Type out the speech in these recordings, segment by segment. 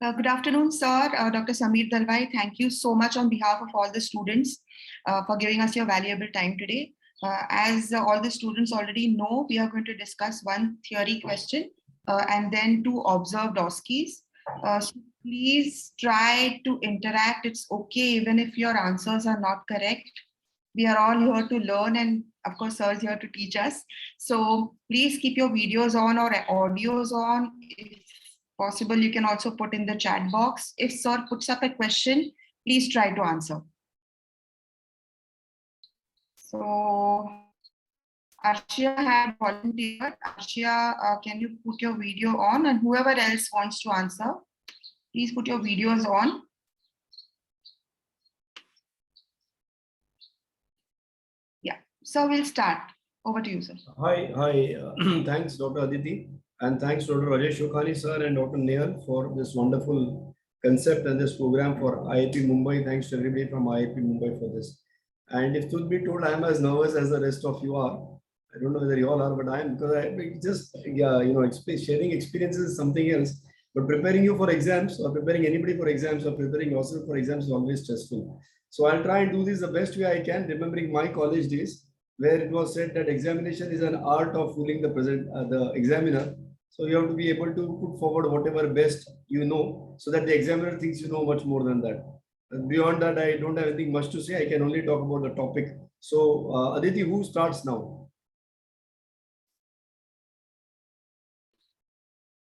Good afternoon, sir. Dr. Samir Dalwai, thank you so much on behalf of all the students for giving us your valuable time today. As all the students already know, we are going to discuss one theory question and then two observed OSCEs. So please try to interact. It's okay even if your answers are not correct. We are all here to learn, and of course, sir is here to teach us. So please keep your videos on or audios on. If possible, you can also put in the chat box. If sir puts up a question, please try to answer. So Arshia had volunteered. Arshia, can you put your video on? And whoever else wants to answer, please put your videos on. Yeah, so we'll start. Over to you, sir. Hi. Thanks, Dr. Aditi, and thanks, Dr. Rajesh Shokhani, sir, and Dr. Nehal for this wonderful concept and this program for IIP Mumbai. Thanks to everybody from IIP Mumbai for this. And if truth be told, I am as nervous as the rest of you are. I don't know whether you all are, but I am, because I just, sharing experiences is something else. But preparing you for exams, or preparing anybody for exams, or preparing yourself for exams is always stressful. So I'll try and do this the best way I can, remembering my college days, where it was said that examination is an art of fooling the examiner. So you have to be able to put forward whatever best you know, so that the examiner thinks you know much more than that. And beyond that, I don't have anything much to say. I can only talk about the topic. So Aditi, who starts now?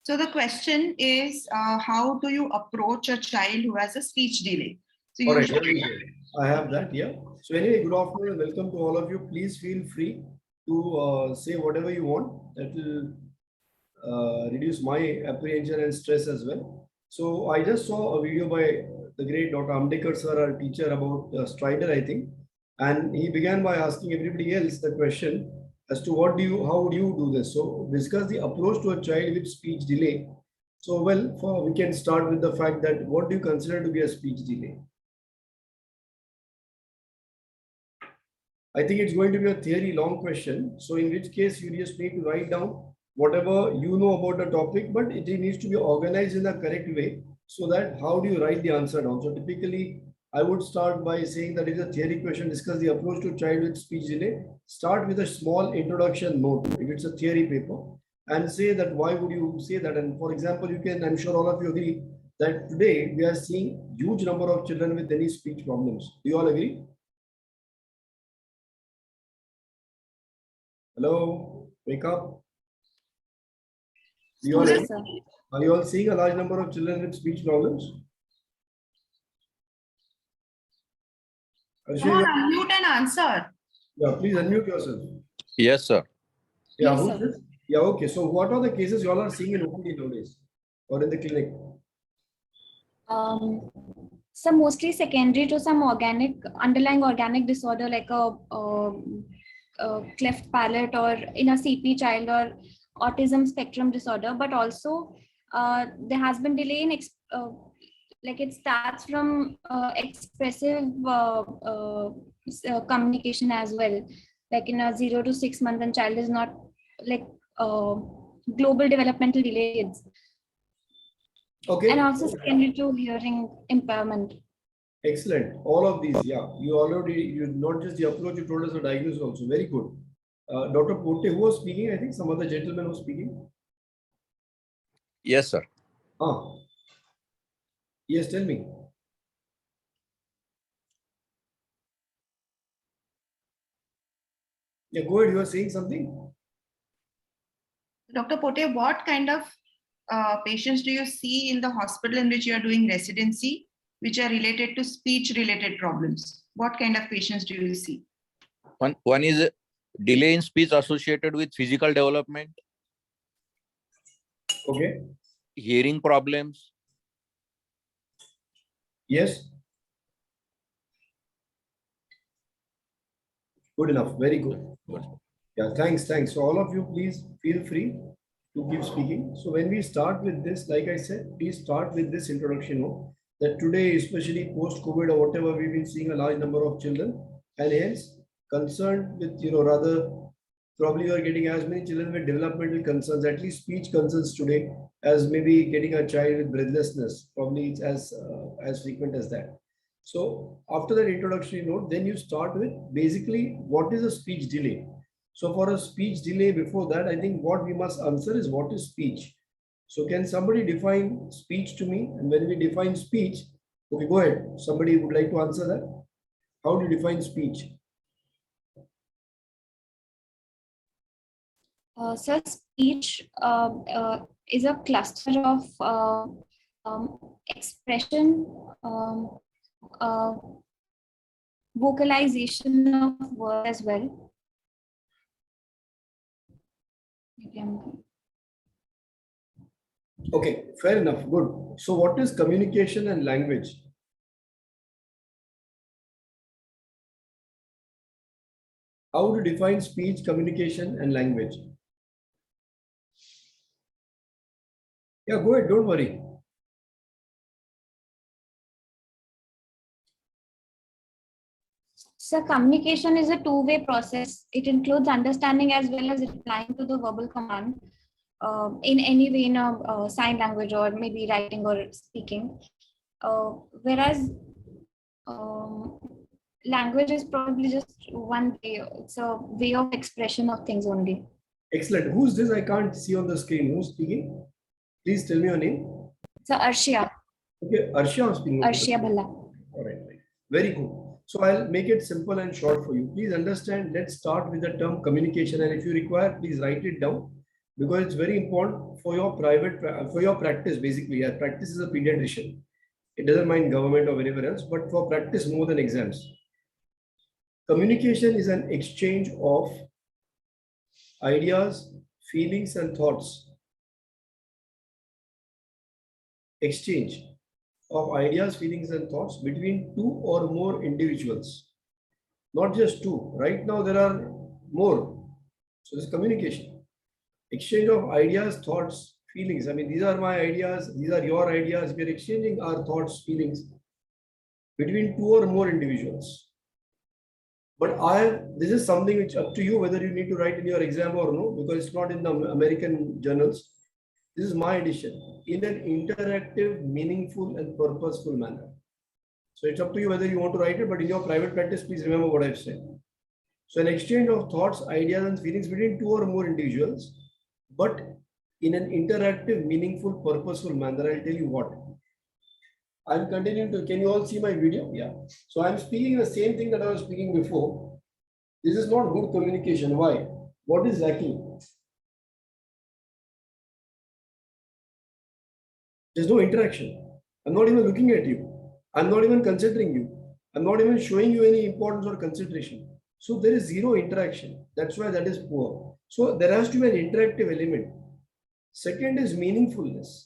So the question is, how do you approach a child who has a speech delay? So all right, I have that, yeah. So anyway, good afternoon and welcome to all of you. Please feel free to say whatever you want. That will reduce my apprehension and stress as well. So I just saw a video by the great Dr. Amdekar sir, our teacher, about Strider, I think. And he began by asking everybody else the question as to how would you do this? So discuss the approach to a child with speech delay. So we can start with the fact that what do you consider to be a speech delay? I think it's going to be a theory long question. So in which case you just need to write down whatever you know about the topic, but it needs to be organized in the correct way, so that how do you write the answer down? So typically, I would start by saying that it's a theory question, discuss the approach to child with speech delay. Start with a small introduction note, if it's a theory paper, and say that why would you say that? And for example, I'm sure all of you agree that today we are seeing huge number of children with any speech problems. Do you all agree? Hello, wake up. Are you all seeing a large number of children with speech problems? Unmute and answer. Yeah, please unmute yourself. Yes, sir. Yeah, yes, sir. Yeah, okay. So what are the cases you all are seeing in OPD nowadays or in the clinic? Some mostly secondary to some underlying organic disorder like a cleft palate, or in a CP child, or autism spectrum disorder, but also there has been delay in like it starts from expressive communication as well, like in a 0 to 6 months, and child is not like global developmental delays. Okay. And also secondary to hearing impairment. Excellent. All of these, yeah. You not just the approach, you told us the diagnosis also. Very good. Dr. Pote, who was speaking? I think some other gentleman was speaking. Yes, sir. Yes, tell me. Yeah, go ahead. You are saying something? Dr. Pote, what kind of patients do you see in the hospital in which you are doing residency, which are related to speech-related problems? What kind of patients do you see? One is delay in speech associated with physical development. Okay. Hearing problems. Yes. Good enough. Very good. Yeah, thanks. So all of you, please feel free to keep speaking. So when we start with this, like I said, please start with this introduction that today, especially post-COVID or whatever, we've been seeing a large number of children, and hence concerned with, rather Probably you are getting as many children with developmental concerns, at least speech concerns today, as maybe getting a child with breathlessness. Probably it's as frequent as that. So after that introductory note, then you start with basically what is a speech delay. So for a speech delay before that, I think what we must answer is what is speech. So can somebody define speech to me? And when we define speech, okay, go ahead. Somebody would like to answer that. How do you define speech? So speech is a cluster of expression, uh, vocalization of words as well. Okay, fair enough. Good. So what is communication and language? How to define speech, communication, and language? Yeah, go ahead. Don't worry. So communication is a two-way process. It includes understanding as well as replying to the verbal command in any way, in a sign language or maybe writing or speaking. Whereas language is probably just one way. It's a way of expression of things only. Excellent. Who's this? I can't see on the screen. Who's speaking? Please tell me your name. So Arshia. Okay, Arshia is speaking. Arshia Bhalla. All right. Very good. So I'll make it simple and short for you. Please understand, let's start with the term communication. And if you require, please write it down because it's very important for your practice, basically. Yeah, practice is a pediatrician. It doesn't mind government or wherever else, but for practice more than exams. Communication is an exchange of ideas, feelings, and thoughts. Exchange of ideas, feelings, and thoughts between two or more individuals. Not just two. Right now, there are more. So this is communication. Exchange of ideas, thoughts, feelings. I mean, these are my ideas. These are your ideas. We are exchanging our thoughts, feelings between two or more individuals. But this is something which up to you whether you need to write in your exam or no, because it's not in the American journals. This is my edition, in an interactive, meaningful, and purposeful manner. So it's up to you whether you want to write it, but in your private practice, please remember what I've said. So an exchange of thoughts, ideas, and feelings between two or more individuals, but in an interactive, meaningful, purposeful manner. I'll tell you what. I'm continuing to, can you all see my video? Yeah. So I'm speaking the same thing that I was speaking before. This is not good communication. Why? What is lacking? There's no interaction. I'm not even looking at you. I'm not even considering you. I'm not even showing you any importance or consideration. So there is zero interaction. That's why that is poor. So there has to be an interactive element. Second is meaningfulness.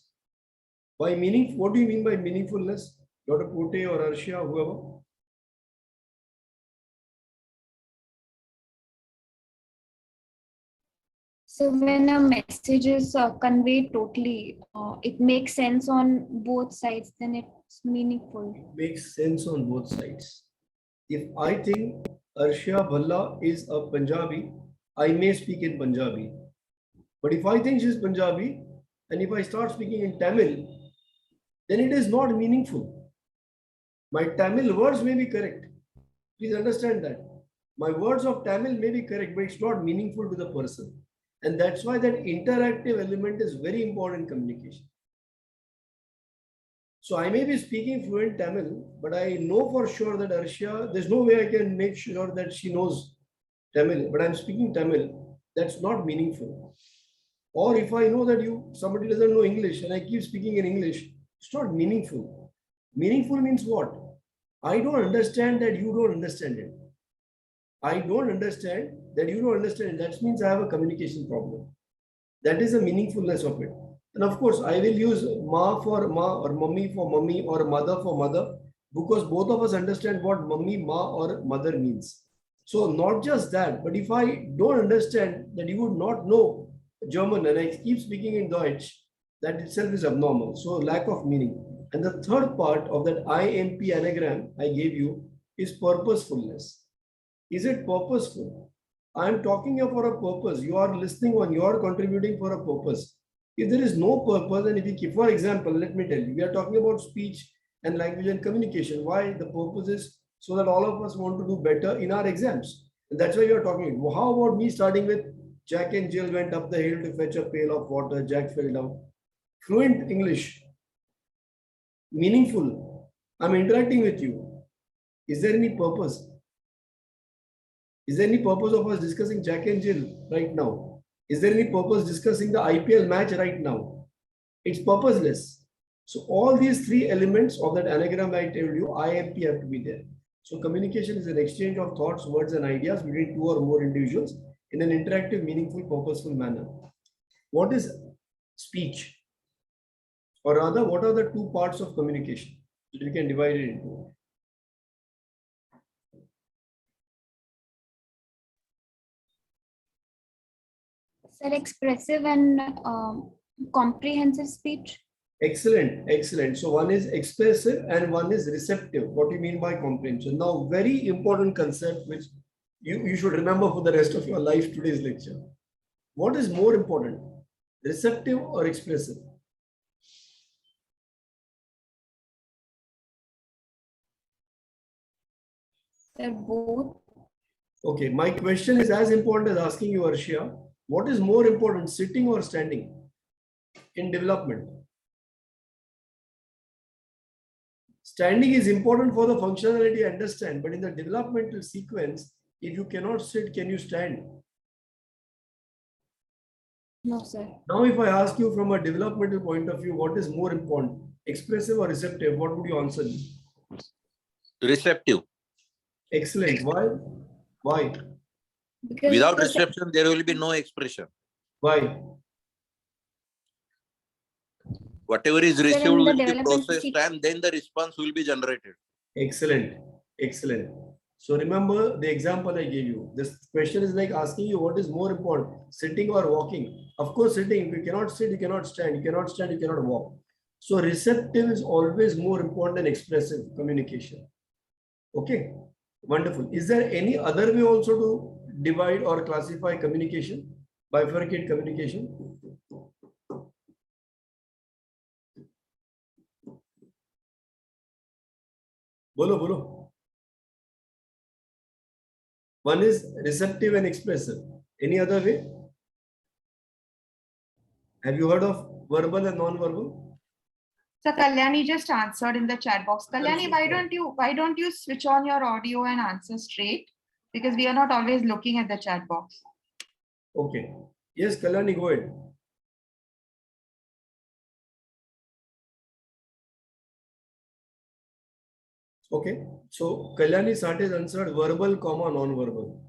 By meaning, what do you mean by meaningfulness? Dr. Pote or Arshia, whoever? So when a message is conveyed totally, it makes sense on both sides, then it's meaningful. It makes sense on both sides. If I think Arshia Bhalla is a Punjabi, I may speak in Punjabi. But if I think she's Punjabi, and if I start speaking in Tamil, then it is not meaningful. My Tamil words may be correct. Please understand that. My words of Tamil may be correct, but it's not meaningful to the person. And that's why that interactive element is very important in communication. So I may be speaking fluent Tamil, but I know for sure that Arshia, there's no way I can make sure that she knows Tamil, but I'm speaking Tamil. That's not meaningful. Or if I know that somebody doesn't know English and I keep speaking in English, it's not meaningful. Meaningful means what? I don't understand that you don't understand it. I don't understand that you don't understand it. That means I have a communication problem. That is the meaningfulness of it. And of course, I will use ma for ma or mummy for mummy or mother for mother because both of us understand what mummy, ma or mother means. So not just that, but if I don't understand that you would not know German and I keep speaking in Deutsch, that itself is abnormal. So lack of meaning. And the third part of that IMP anagram I gave you is purposefulness. Is it purposeful? I am talking here for a purpose. You are listening on, you are contributing for a purpose. If there is no purpose, and if you keep, for example, let me tell you, we are talking about speech and language and communication. Why? The purpose is so that all of us want to do better in our exams. And that's why we are talking. Well, how about me starting with Jack and Jill went up the hill to fetch a pail of water. Jack fell down. Fluent English, meaningful. I'm interacting with you. Is there any purpose? Is there any purpose of us discussing Jack and Jill right now? Is there any purpose discussing the IPL match right now? It's purposeless. So all these three elements of that anagram I told you, IMP have to be there. So communication is an exchange of thoughts, words, and ideas between two or more individuals in an interactive, meaningful, purposeful manner. What is speech? Or rather, what are the two parts of communication? So we can divide it into. Sir, expressive and comprehensive speech. Excellent, excellent. So one is expressive and one is receptive. What do you mean by comprehension? Now, very important concept which you should remember for the rest of your life, today's lecture. What is more important, receptive or expressive? Sir, both. Okay, my question is as important as asking you, Arshia, what is more important, sitting or standing in development? Standing is important for the functionality, I understand, but in the developmental sequence, if you cannot sit, can you stand? No, sir. Now, if I ask you from a developmental point of view, what is more important, expressive or receptive? What would you answer me? Receptive. Excellent. Why? Why? Because Without reception, there will be no expression. Why? Whatever is received in the will be development processed and then the response will be generated. Excellent. Excellent. So remember the example I gave you. This question is like asking you what is more important, sitting or walking. Of course, sitting. If you cannot sit, you cannot stand. You cannot stand, you cannot walk. So receptive is always more important than expressive communication. Okay. Wonderful. Is there any other way also to divide or classify communication? Bifurcate communication? Bolo, bolo. One is receptive and expressive. Any other way? Have you heard of verbal and non-verbal? So Kalyani just answered in the chat box. Kalyani, why don't you switch on your audio and answer straight? Because we are not always looking at the chat box. Okay. Yes, Kalyani, go ahead. Okay. So Kalyani Sate answered verbal, comma, non-verbal.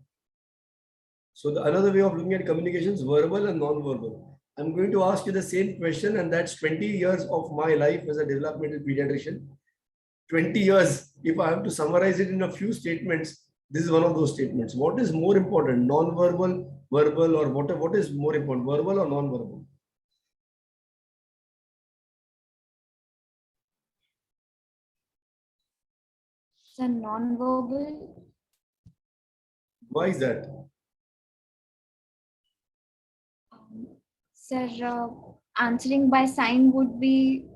So the another way of looking at communication is verbal and non-verbal. I'm going to ask you the same question, and that's 20 years of my life as a developmental pediatrician. 20 years, if I have to summarize it in a few statements, this is one of those statements. What is more important, non-verbal, verbal, or what is more important, verbal or non-verbal? Sir, non-verbal. Why is that? Sir, answering by sign would be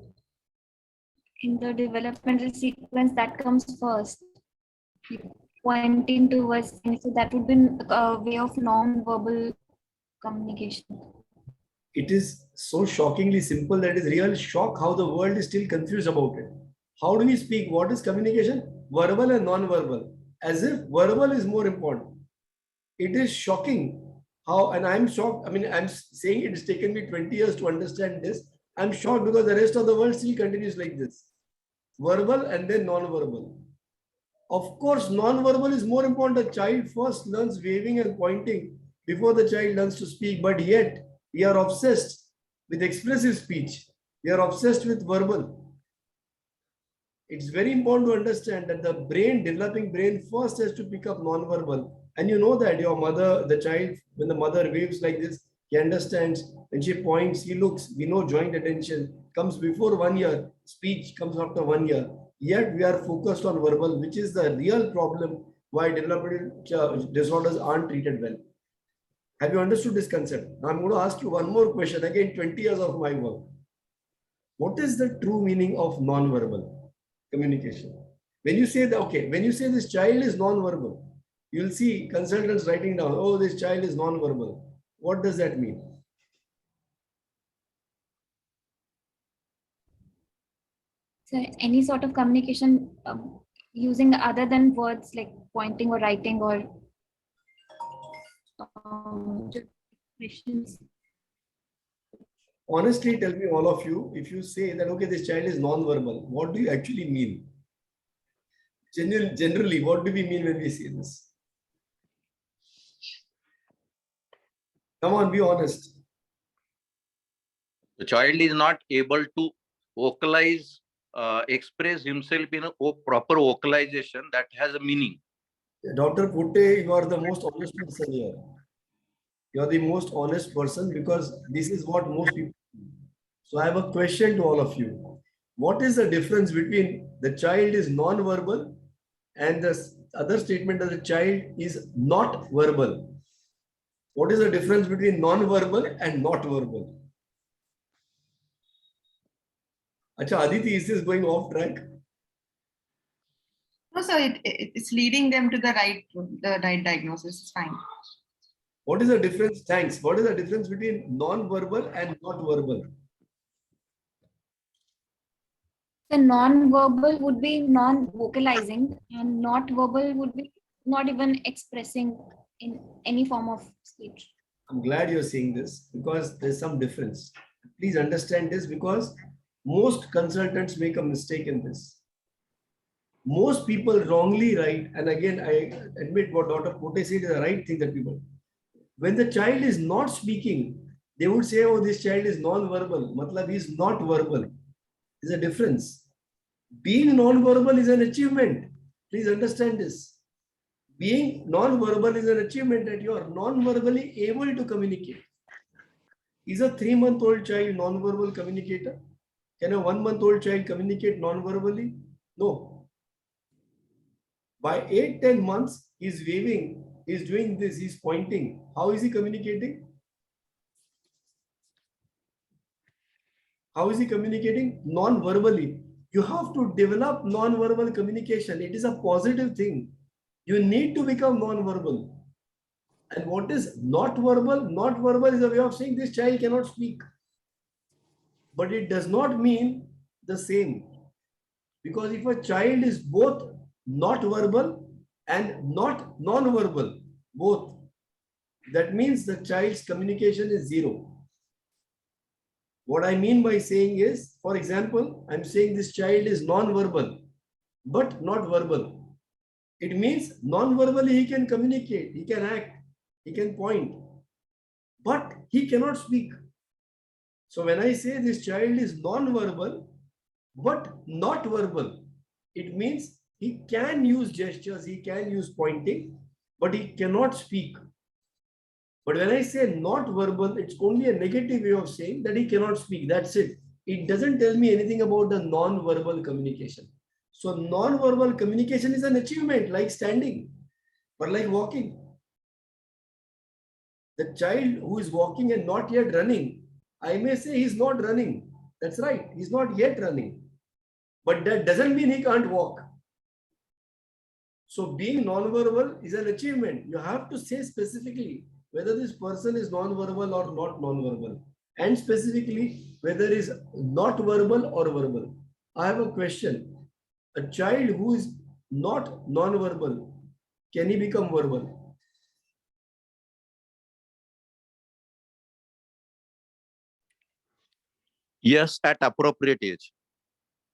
in the developmental sequence that comes first. Pointing towards, so that would be a way of non-verbal communication. It is so shockingly simple that is real shock how the world is still confused about it. How do we speak? What is communication? Verbal and non-verbal. As if verbal is more important. It is shocking how, and I'm shocked. I mean, I'm saying it's taken me 20 years to understand this. I'm shocked because the rest of the world still continues like this. Verbal and then non-verbal. Of course, non-verbal is more important. A child first learns waving and pointing before the child learns to speak. But yet, we are obsessed with expressive speech. We are obsessed with verbal. It's very important to understand that the brain, developing brain, first has to pick up non-verbal. And you know that your mother, the child, when the mother waves like this, he understands. When she points, he looks. We know joint attention comes before 1 year. Speech comes after 1 year. Yet we are focused on verbal, which is the real problem why developmental disorders aren't treated well. Have you understood this concept? Now I'm going to ask you one more question. Again, 20 years of my work. What is the true meaning of non-verbal communication? When you say that, okay, when you say this child is non-verbal, you'll see consultants writing down, oh, this child is non-verbal. What does that mean? So any sort of communication using other than words like pointing or writing or expressions. Honestly, tell me, all of you, if you say that, okay, this child is non-verbal, what do you actually mean? Generally, what do we mean when we say this? Come on, be honest. The child is not able to vocalize, express himself in a proper vocalization that has a meaning. Dr. Putte, you are the most honest person here. You are the most honest person because this is what most people do. So I have a question to all of you. What is the difference between the child is non-verbal and the other statement that the child is not verbal? What is the difference between non-verbal and not verbal? Acha, Aditi, is this going off track? No, so it's leading them to the right diagnosis. It's fine. What is the difference? Thanks. What is the difference between non-verbal and not verbal? The non-verbal would be non-vocalizing, and not verbal would be not even expressing in any form of speech. I'm glad you're saying this because there's some difference. Please understand this because most consultants make a mistake in this. Most people wrongly write, and again, I admit what Dr. Pote said is the right thing that people. When the child is not speaking, they would say, oh, this child is non-verbal. Matlab, he is not verbal. There's a difference. Being non-verbal is an achievement. Please understand this. Being non-verbal is an achievement that you are non-verbally able to communicate. Is a 3-month-old child non-verbal communicator? Can a 1-month-old child communicate non-verbally? No. By 8-10 months, he's waving, he's doing this, he's pointing. How is he communicating? How is he communicating? Non-verbally. You have to develop non-verbal communication. It is a positive thing. You need to become non-verbal. And what is not verbal? Not verbal is a way of saying this child cannot speak. But it does not mean the same. Because if a child is both not verbal and not non-verbal, both, that means the child's communication is zero. What I mean by saying is, for example, I'm saying this child is non-verbal, but not verbal. It means non-verbally he can communicate, he can act, he can point, but he cannot speak. So when I say this child is non-verbal, but not verbal, it means he can use gestures, he can use pointing, but he cannot speak. But when I say not verbal, it's only a negative way of saying that he cannot speak. That's it. It doesn't tell me anything about the non-verbal communication. So non-verbal communication is an achievement, like standing or like walking. The child who is walking and not yet running, I may say he's not running. That's right. He's not yet running. But that doesn't mean he can't walk. So being non-verbal is an achievement. You have to say specifically whether this person is non-verbal or not non-verbal, and specifically whether is not verbal or verbal. I have a question. A child who is not non-verbal, can he become verbal? Yes, at appropriate age.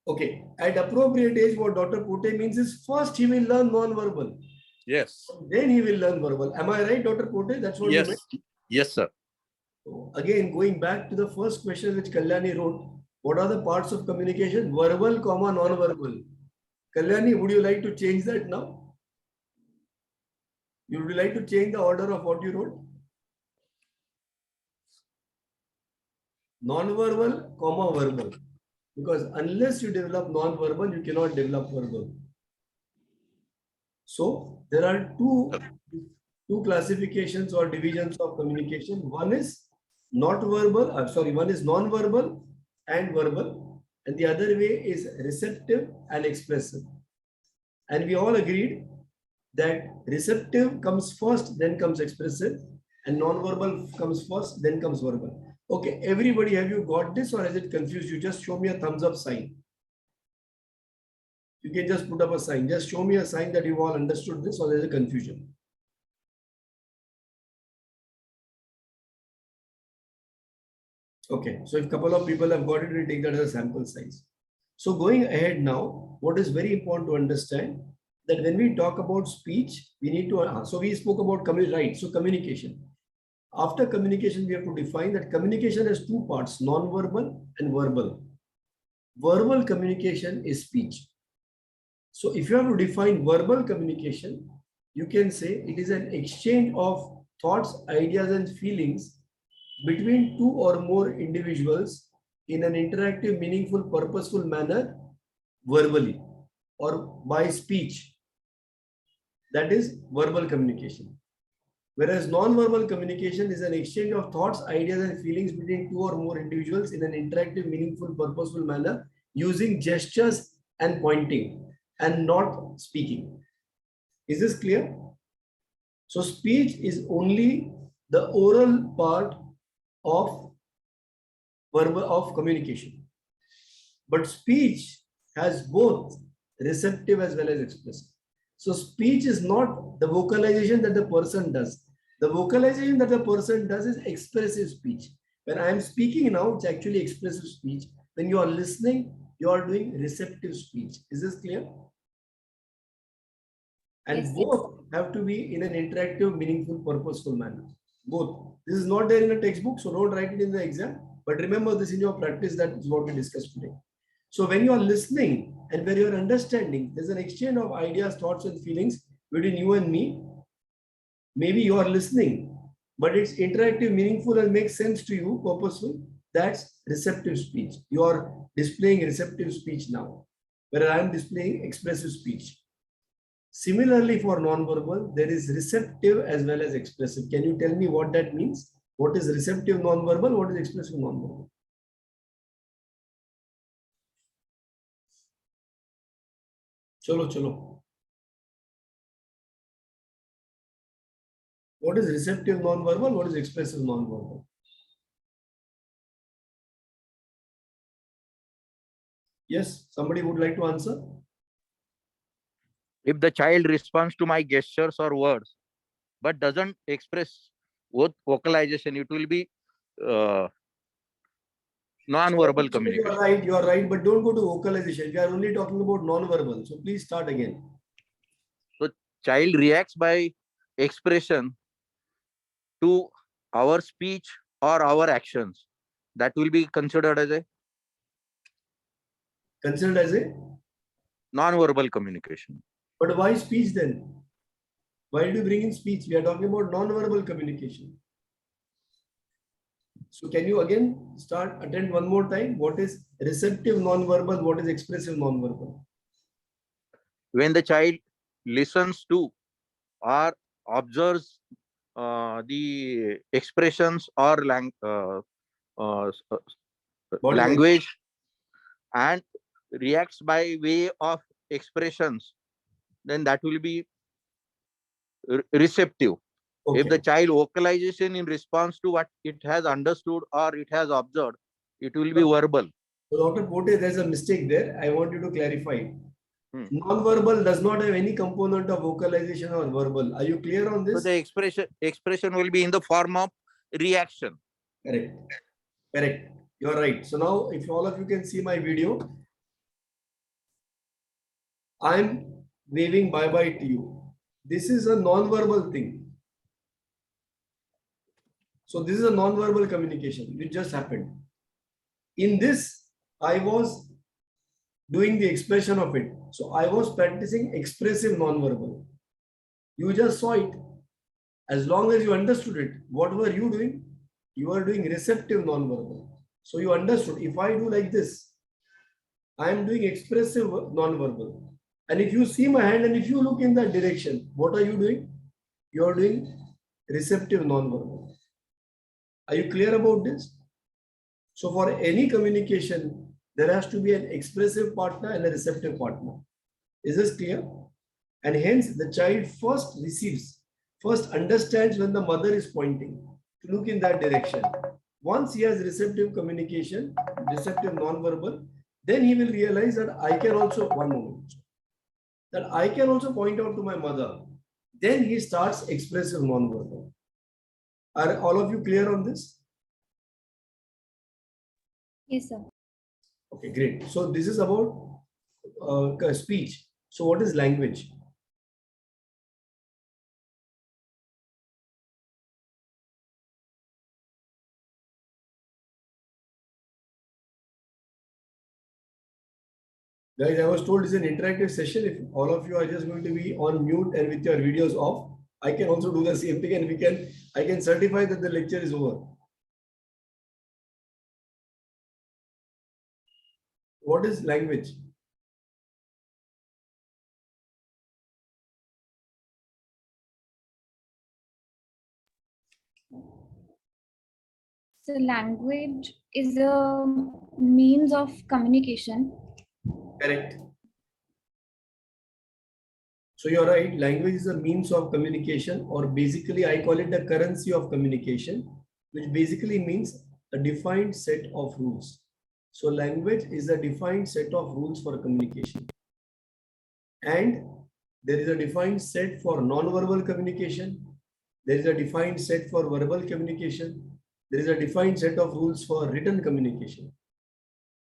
Okay, at appropriate age, what Dr. Pote means is first he will learn non-verbal. Yes. Then he will learn verbal. Am I right, Dr. Pote? That's what you meant? Yes, sir. So again, going back to the first question which Kalyani wrote, what are the parts of communication? Verbal, comma, non-verbal. Kalyani, would you like to change that now? You would like to change the order of what you wrote? Non-verbal, comma, verbal. Because unless you develop non-verbal, you cannot develop verbal. So there are two two classifications or divisions of communication. One is not verbal, one is non-verbal and verbal, and the other way is receptive and expressive. And we all agreed that receptive comes first, then comes expressive, and non-verbal comes first, then comes verbal. Okay, everybody, have you got this or has it confused you? Just show me a thumbs up sign. You can just put up a sign. Just show me a sign that you all understood this or there's a confusion. Okay, so if a couple of people have got it, we'll take that as a sample size. So going ahead now, what is very important to understand that when we talk about speech, we need to, so we spoke about communication. After communication, we have to define that communication has two parts, non-verbal and verbal. Verbal communication is speech. So if you have to define verbal communication, you can say it is an exchange of thoughts, ideas, and feelings between two or more individuals in an interactive, meaningful, purposeful manner, verbally or by speech. That is verbal communication. Whereas non-verbal communication is an exchange of thoughts, ideas, and feelings between two or more individuals in an interactive, meaningful, purposeful manner using gestures and pointing and not speaking. Is this clear? So speech is only the oral part of verbal of communication. But speech has both receptive as well as expressive. So speech is not the vocalization that the person does. The vocalization that the person does is expressive speech. When I am speaking now, it's actually expressive speech. When you are listening, you are doing receptive speech. Is this clear? And Yes, both have to be in an interactive, meaningful, purposeful manner. Both. This is not there in a textbook, so don't write it in the exam. But remember this in your practice, that is what we discussed today. So when you are listening and when you are understanding, there's an exchange of ideas, thoughts, and feelings between you and me. Maybe you are listening, but it's interactive, meaningful, and makes sense to you, purposeful. That's receptive speech. You are displaying receptive speech now, whereas I am displaying expressive speech. Similarly, for non-verbal, there is receptive as well as expressive. Can you tell me what that means? What is receptive non-verbal? What is expressive non-verbal? Chalo. What is receptive non-verbal? What is expressive non-verbal? Yes, somebody would like to answer? If the child responds to my gestures or words, but doesn't express with vocalization, it will be non-verbal communication. You are right, but don't go to vocalization. We are only talking about non-verbal. So please start again. So child reacts by expression to our speech or our actions. That will be considered as a non-verbal communication. But why speech then? Why do you bring in speech? We are talking about non-verbal communication. So can you again attend one more time? What is receptive non-verbal? What is expressive non-verbal? When the child listens to or observes the expressions or language and reacts by way of expressions, then that will be receptive. Okay. If the child vocalization in response to what it has understood or it has observed, it will be verbal. So Dr. Pote, there's a mistake there. I want you to clarify. Non-verbal does not have any component of vocalization or verbal. Are you clear on this? So the expression will be in the form of reaction. Correct. You're right. So now if all of you can see my video, I'm waving bye-bye to you. This is a non-verbal thing. So this is a non-verbal communication which just happened. In this, I was doing the expression of it. So I was practicing expressive non-verbal. You just saw it. As long as you understood it, what were you doing? You were doing receptive non-verbal. So you understood. If I do like this, I am doing expressive non-verbal. And if you see my hand and if you look in that direction, what are you doing? You are doing receptive non-verbal. Are you clear about this? So for any communication, there has to be an expressive partner and a receptive partner. Is this clear? And hence the child first receives, first understands when the mother is pointing to look in that direction. Once he has receptive communication, receptive non-verbal, then he will realize that I can also, one moment, that I can also point out to my mother. Then he starts expressive non-verbal. Are all of you clear on this? Yes, sir. Okay, great. So this is about speech. So what is language? Guys, I was told it's an interactive session. If all of you are just going to be on mute and with your videos off, I can also do the same thing, and I can certify that the lecture is over. What is language? So language is a means of communication. Correct. So you're right. Language is a means of communication, or basically I call it the currency of communication, which basically means a defined set of rules. So language is a defined set of rules for communication. And there is a defined set for non-verbal communication. There is a defined set for verbal communication. There is a defined set of rules for written communication.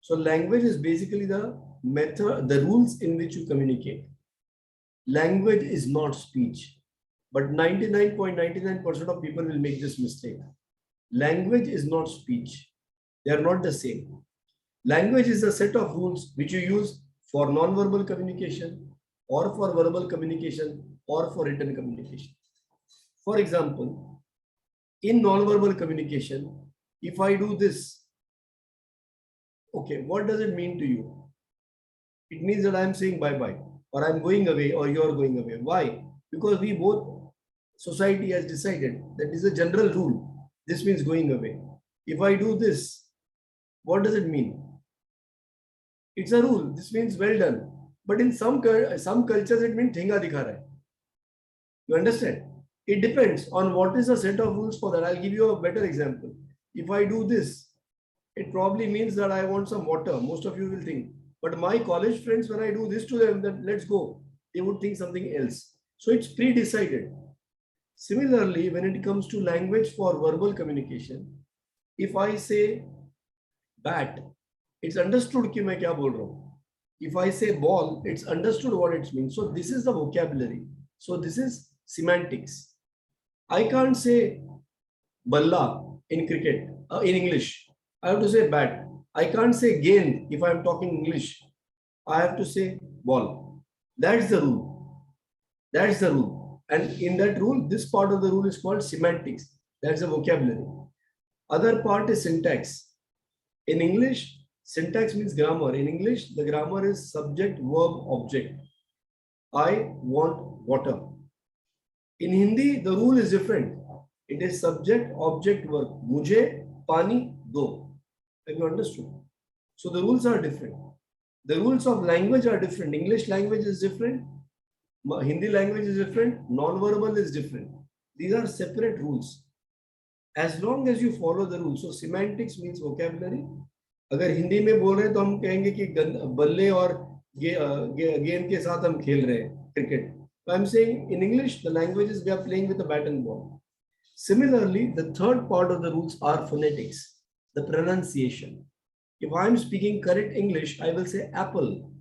So language is basically the method, the rules in which you communicate. Language is not speech, but 99.99% of people will make this mistake. Language is not speech. They are not the same. Language is a set of rules which you use for non-verbal communication, or for verbal communication, or for written communication. For example, in non-verbal communication, if I do this, okay, what does it mean to you? It means that I'm saying bye-bye, or I'm going away, or you're going away. Why? Because we both, society has decided that is a general rule. This means going away. If I do this, what does it mean? It's a rule. This means well done. But in some cultures, it means thinga dikha raha hai. You understand? It depends on what is the set of rules for that. I'll give you a better example. If I do this, it probably means that I want some water. Most of you will think. But my college friends, when I do this to them, that let's go, they would think something else. So it's pre-decided. Similarly, when it comes to language for verbal communication, if I say bat, it's understood कि मैं क्या बोल रहा हूँ. If I say ball, it's understood what it means. So this is the vocabulary. So this is semantics. I can't say balla in cricket, in English. I have to say bat. I can't say gend if I'm talking English. I have to say ball. That's the rule. That's the rule. And in that rule, this part of the rule is called semantics. That's the vocabulary. Other part is syntax. In English, syntax means grammar. In English, the grammar is subject, verb, object. I want water. In Hindi, the rule is different. It is subject, object, verb. Mujhe pani do. Have you understood? So the rules are different. The rules of language are different. English language is different. Hindi language is different. Non-verbal is different. These are separate rules. As long as you follow the rules. So semantics means vocabulary. अगर हिंदी में बोल रहे हैं तो हम कहेंगे कि बल्ले और गेंद के साथ हम खेल रहे हैं cricket. So I'm saying in English the language is we are playing with a bat and ball. Similarly, the third part of the rules are phonetics, the pronunciation. If I'm speaking correct English, I will say apple.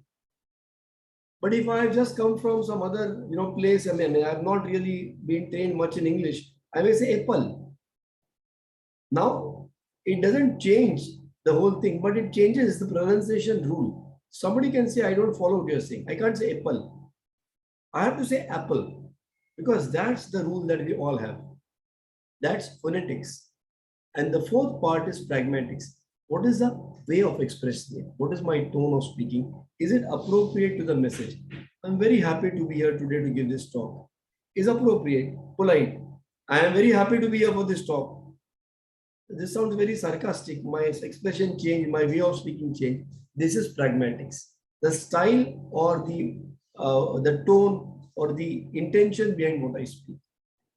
But if I have just come from some other place, I mean I have not really been trained much in English, I may say apple. Now it doesn't change the whole thing, but it changes the pronunciation rule. Somebody can say, I don't follow what you're saying. I can't say apple. I have to say apple because that's the rule that we all have. That's phonetics. And the fourth part is pragmatics. What is the way of expressing it? What is my tone of speaking? Is it appropriate to the message? I'm very happy to be here today to give this talk. is appropriate, polite. I am very happy to be here for this talk. This sounds very sarcastic. My expression changed, my way of speaking changed. This is pragmatics. The style or the tone or the intention behind what I speak.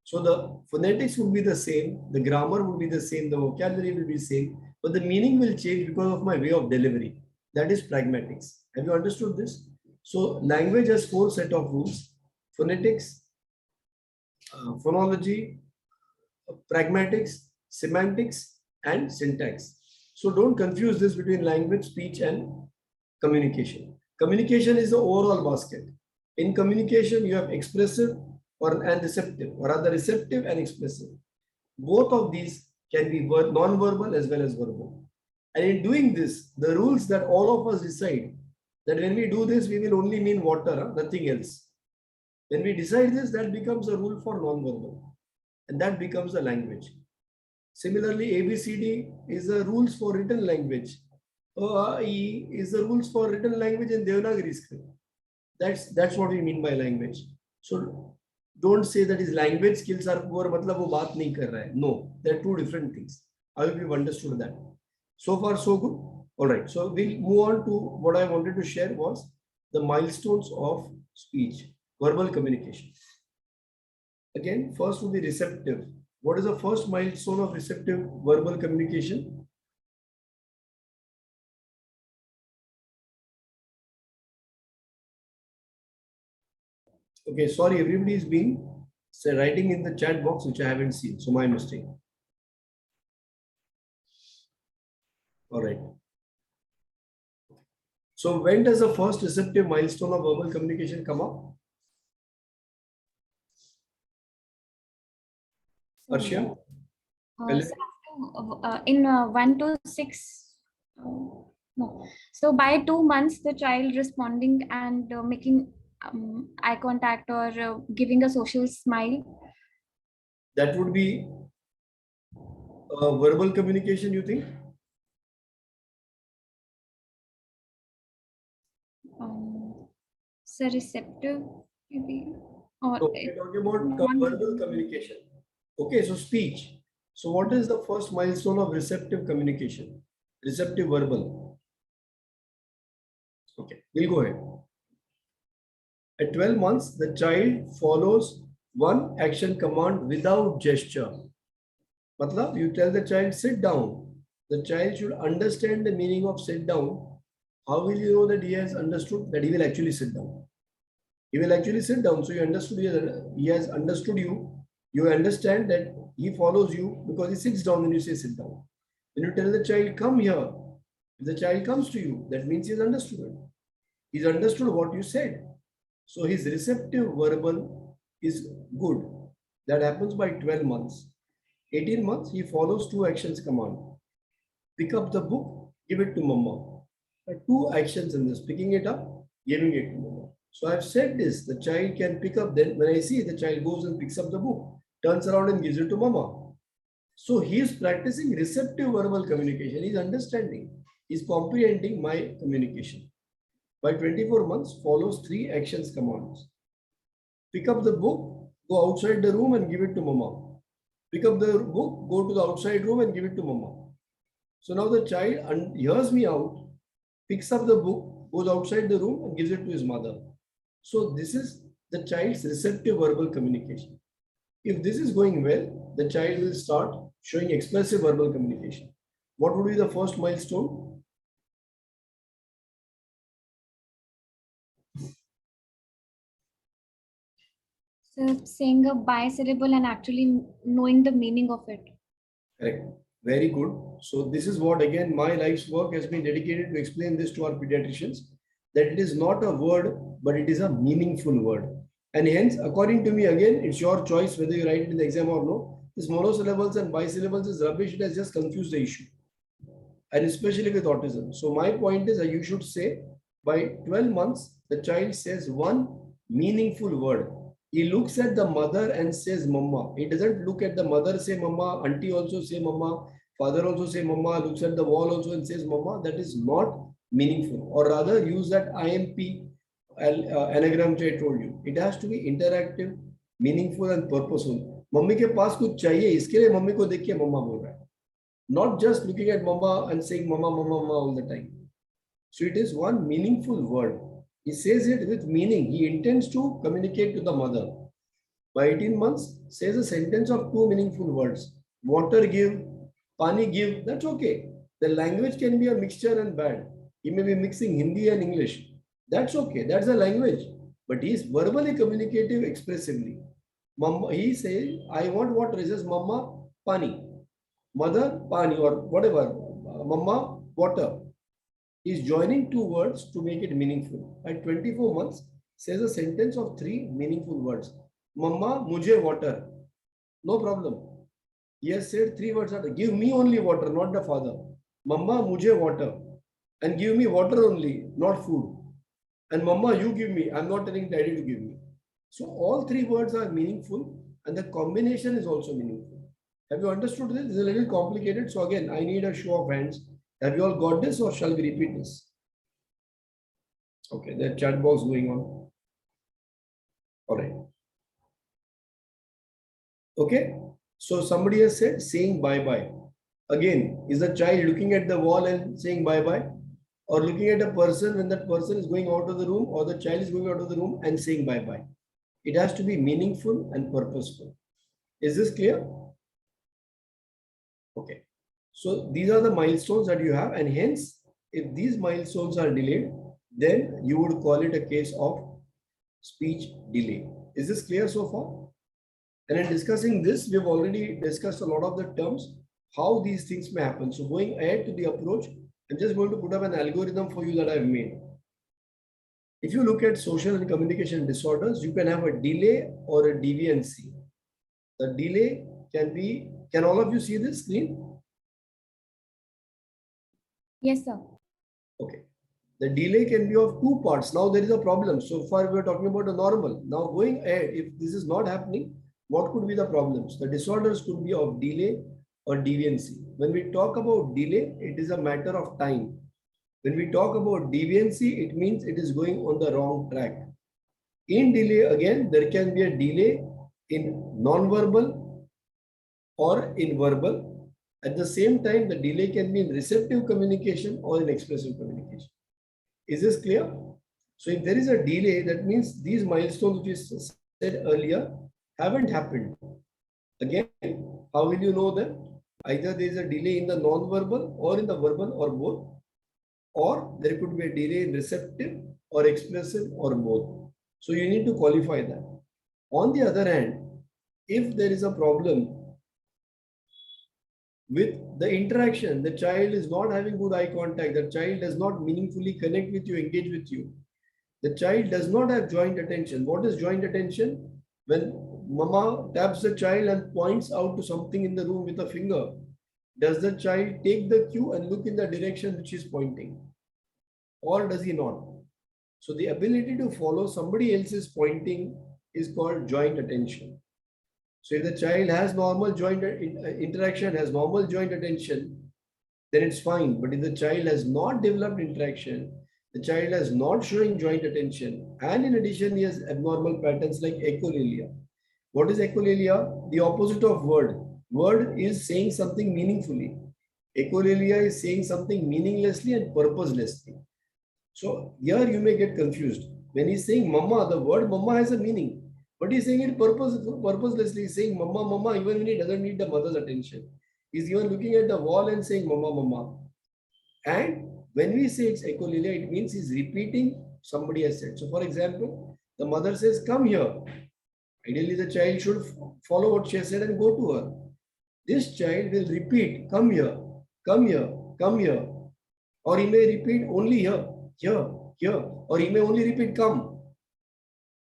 So the phonetics would be the same, the grammar would be the same, the vocabulary will be the same, but the meaning will change because of my way of delivery. That is pragmatics. Have you understood this? So language has 4 set of rules: phonetics, phonology, pragmatics, semantics, and syntax. So don't confuse this between language, speech, and communication. Communication is the overall basket. In communication, you have expressive and receptive, or rather receptive and expressive. Both of these can be non-verbal as well as verbal. And in doing this, the rules that all of us decide that when we do this, we will only mean water, nothing else. When we decide this, that becomes a rule for non-verbal, and that becomes a language. Similarly, ABCD is the rules for written language. E is the rules for written language in Devanagari script. That's what we mean by language. So don't say that his language skills are poor, matlab wo baat nahi kar raha hai. No, they're two different things. I hope you've understood that. So far, so good. All right. So we'll move on to what I wanted to share was the milestones of speech, verbal communication. Again, first will be receptive. What is the first milestone of receptive verbal communication? Okay, sorry, everybody is being writing in the chat box, which I haven't seen. So my mistake. All right. So when does the first receptive milestone of verbal communication come up? Arshia? In 1 to 6, no. So by 2 months, the child responding and making eye contact or giving a social smile. That would be verbal communication, you think? So receptive, maybe. Or So we're talking about verbal communication. Okay, so speech. So what is the first milestone of receptive communication? Receptive verbal. Okay, we'll go ahead. At 12 months, the child follows one action command without gesture. Matlab, you tell the child, sit down. The child should understand the meaning of sit down. How will you know that he has understood that he will actually sit down? He will actually sit down. So you understood, he has understood you. You understand that he follows you because he sits down when you say sit down. When you tell the child, come here, if the child comes to you, that means he has understood it. He's understood what you said. So his receptive verbal is good. That happens by 12 months. 18 months, he follows two actions command. Pick up the book, give it to mama. There are two actions in this, picking it up, giving it to mama. So I've said this, the child can pick up, then when I see the child goes and picks up the book, turns around and gives it to mama. So he is practicing receptive verbal communication. He's understanding, he's comprehending my communication. By 24 months, follows three actions commands. Pick up the book, go outside the room and give it to mama. Pick up the book, go to the outside room and give it to mama. So now the child hears me out, picks up the book, goes outside the room and gives it to his mother. So this is the child's receptive verbal communication. If this is going well, the child will start showing expressive verbal communication. What would be the first milestone? So saying a bisyllable and actually knowing the meaning of it. Correct. Very good. So this is what, again, my life's work has been dedicated to explain this to our pediatricians, that it is not a word, but it is a meaningful word. And hence, according to me, again, it's your choice whether you write it in the exam or no. This monosyllables and bisyllables is rubbish. It has just confused the issue. And especially with autism. So my point is that you should say by 12 months, the child says one meaningful word. He looks at the mother and says mama. He doesn't look at the mother, say mama, auntie also say mama, father also say mama, looks at the wall also and says mama. That is not meaningful. Or rather use that IMP anagram which I told you. It has to be interactive, meaningful and purposeful. Mummy के पास कुछ चाहिए, इसके लिए mummy को देख के मम्मा बोल रहा है. Not just looking at mama and saying mama, mama, mama all the time. So it is one meaningful word. He says it with meaning. He intends to communicate to the mother. By 18 months, says a sentence of two meaningful words. Water give, pani give, that's okay. The language can be a mixture and bad. He may be mixing Hindi and English. That's okay. That's the language. But he is verbally communicative expressively. Mama, he says, I want water. He says, mama, pani. Mother, pani, or whatever, mama, water. Is joining two words to make it meaningful. At 24 months, says a sentence of three meaningful words. Mama, mujhe water. No problem. He has said three words. Give me only water, not the father. Mama, mujhe water. And give me water only, not food. And mama, you give me. I'm not telling daddy to give me. So all three words are meaningful and the combination is also meaningful. Have you understood this? This is a little complicated. So again, I need a show of hands. Have you all got this or shall we repeat this? Okay, the chat box going on. All right. Okay. So somebody has said saying bye-bye. Again, is the child looking at the wall and saying bye-bye? Or looking at a person when that person is going out of the room or the child is going out of the room and saying bye-bye? It has to be meaningful and purposeful. Is this clear? Okay. So these are the milestones that you have, and hence, if these milestones are delayed, then you would call it a case of speech delay. Is this clear so far? And in discussing this, we've already discussed a lot of the terms, how these things may happen. So going ahead to the approach, I'm just going to put up an algorithm for you that I've made. If you look at social and communication disorders, you can have a delay or a deviancy. The delay can be, can all of you see this screen? Yes, sir. Okay. The delay can be of two parts. Now there is a problem. So far we are talking about a normal. Now going ahead, if this is not happening, what could be the problems? The disorders could be of delay or deviancy. When we talk about delay, it is a matter of time. When we talk about deviancy, it means it is going on the wrong track. In delay, again, there can be a delay in non-verbal or in verbal. At the same time, the delay can be in receptive communication or in expressive communication. Is this clear? So if there is a delay, that means these milestones which is said earlier haven't happened. Again, how will you know that? Either there is a delay in the non-verbal or in the verbal or both, or there could be a delay in receptive or expressive or both. So you need to qualify that. On the other hand, if there is a problem with the interaction, the child is not having good eye contact, the child does not meaningfully connect with you, engage with you, the child does not have joint attention. What is joint attention? When mama taps the child and points out to something in the room with a finger, does the child take the cue and look in the direction which is pointing? Or does he not? So the ability to follow somebody else's pointing is called joint attention. So if the child has normal joint interaction, has normal joint attention, then it's fine. But if the child has not developed interaction, the child is not showing joint attention, and in addition, he has abnormal patterns like echolalia. What is echolalia? The opposite of word. Word is saying something meaningfully. Echolalia is saying something meaninglessly and purposelessly. So here you may get confused. When he's saying mama, the word mama has a meaning, but he's saying it purposelessly. He's saying mama, mama, even when he doesn't need the mother's attention. He's even looking at the wall and saying mama, mama. And when we say it's echolalia, it means he's repeating somebody has said. So for example, the mother says, come here. Ideally, the child should follow what she has said and go to her. This child will repeat, come here, come here, come here. Or he may repeat only here, here, here. Or he may only repeat come.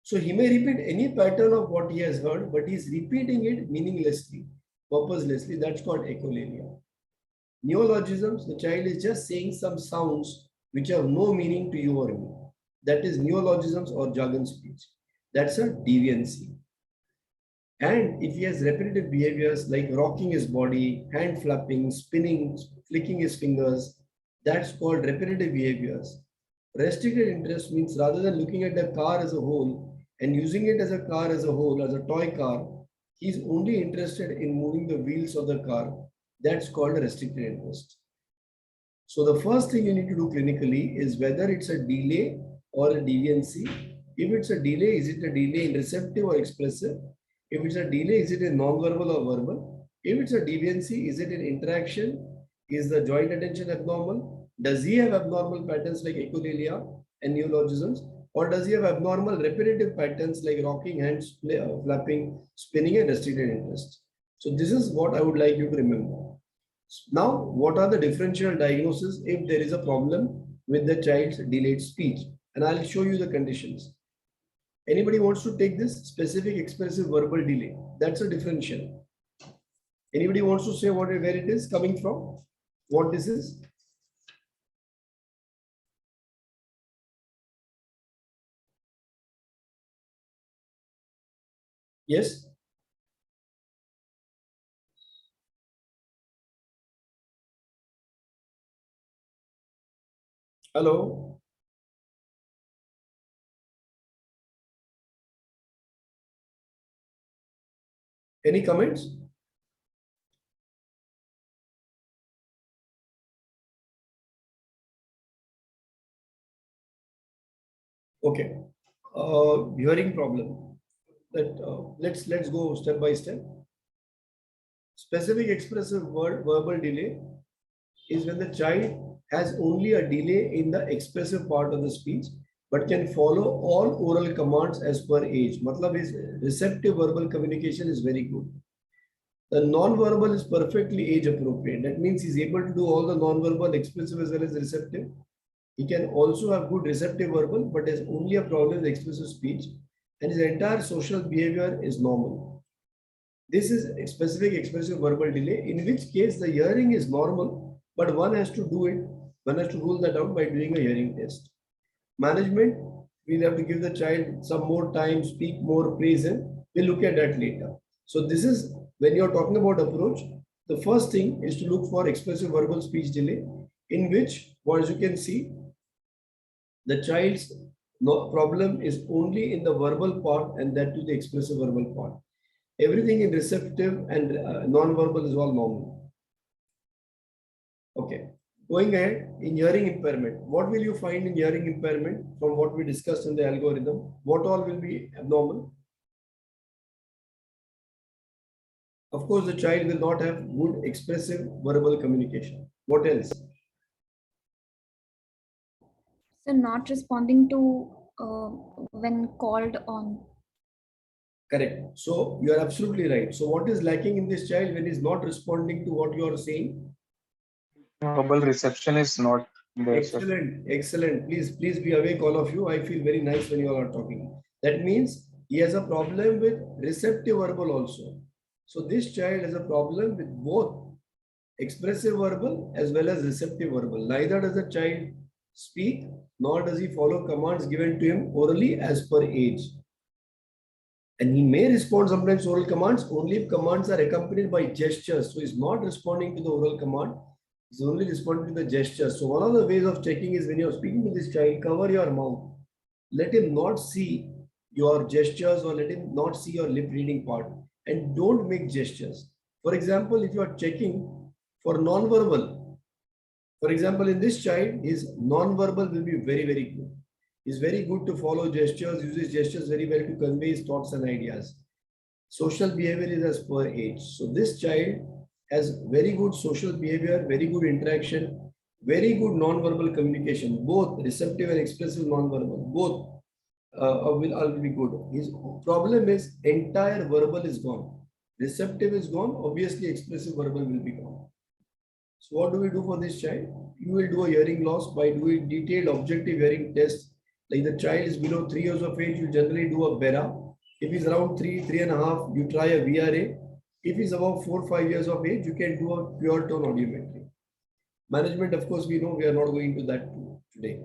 So he may repeat any pattern of what he has heard, but he's repeating it meaninglessly, purposelessly. That's called echolalia. Neologisms, the child is just saying some sounds which have no meaning to you or me. That is neologisms or jargon speech. That's a deviancy. And if he has repetitive behaviors like rocking his body, hand flapping, spinning, flicking his fingers, that's called repetitive behaviors. Restricted interest means rather than looking at the car as a whole, and using it as a car as a whole, as a toy car, he's only interested in moving the wheels of the car. That's called a restricted interest. So the first thing you need to do clinically is whether it's a delay or a deviancy. If it's a delay, is it a delay in receptive or expressive? If it's a delay, is it in non-verbal or verbal? If it's a deviancy, is it in interaction? Is the joint attention abnormal? Does he have abnormal patterns like echolalia and neologisms? Or does he have abnormal repetitive patterns like rocking, hands, flapping, spinning, and restricted interest? So this is what I would like you to remember. Now, what are the differential diagnoses if there is a problem with the child's delayed speech? And I'll show you the conditions. Anybody wants to take this specific expressive verbal delay? That's a differential. Anybody wants to say where it is coming from? What this is? Yes? Hello? Any comments? Okay. Hearing problem. Let's go step by step. Specific expressive verbal delay is when the child has only a delay in the expressive part of the speech, but can follow all oral commands as per age. Matlab is receptive verbal communication is very good. The non-verbal is perfectly age appropriate. That means he's able to do all the non-verbal, expressive as well as receptive. He can also have good receptive verbal, but there's only a problem with expressive speech, and his entire social behavior is normal. This is a specific expressive verbal delay, in which case the hearing is normal, but one has to rule that out by doing a hearing test. Management, we'll have to give the child some more time, speak more, praise him. We'll look at that later. So this is, when you're talking about approach, the first thing is to look for expressive verbal speech delay, in which, as you can see, the child's problem is only in the verbal part, and that to the expressive verbal part. Everything in receptive and non-verbal is all normal. Okay. Going ahead, in hearing impairment, what will you find in hearing impairment from what we discussed in the algorithm? What all will be abnormal? Of course, the child will not have good expressive verbal communication. What else? So not responding to when called on. Correct. So you are absolutely right. So what is lacking in this child when he's not responding to what you are saying? Verbal reception is not there, sir. Excellent, excellent. Please be awake, all of you. I feel very nice when you all are talking. That means he has a problem with receptive verbal also. So this child has a problem with both expressive verbal as well as receptive verbal. Neither does the child speak, nor does he follow commands given to him orally as per age. And he may respond sometimes to oral commands only if commands are accompanied by gestures. So he's not responding to the oral command. He's only responding to the gestures. So one of the ways of checking is when you're speaking to this child, cover your mouth. Let him not see your gestures or let him not see your lip reading part. And don't make gestures. For example, if you are checking for non-verbal, for example, in this child, his non-verbal will be very, very good. He's very good to follow gestures, uses gestures very well to convey his thoughts and ideas. Social behavior is as per age. So this child has very good social behavior, very good interaction, very good non-verbal communication, both receptive and expressive non-verbal, both will be good. His problem is entire verbal is gone. Receptive is gone, obviously expressive verbal will be gone. So what do we do for this child? You will do a hearing loss by doing detailed objective hearing tests. Like the child is below 3 years of age, you generally do a BERA. If he's around 3.5, you try a VRA. If he's above 4-5 years of age, you can do a pure tone audiometry. Management, of course, we know we are not going to that today.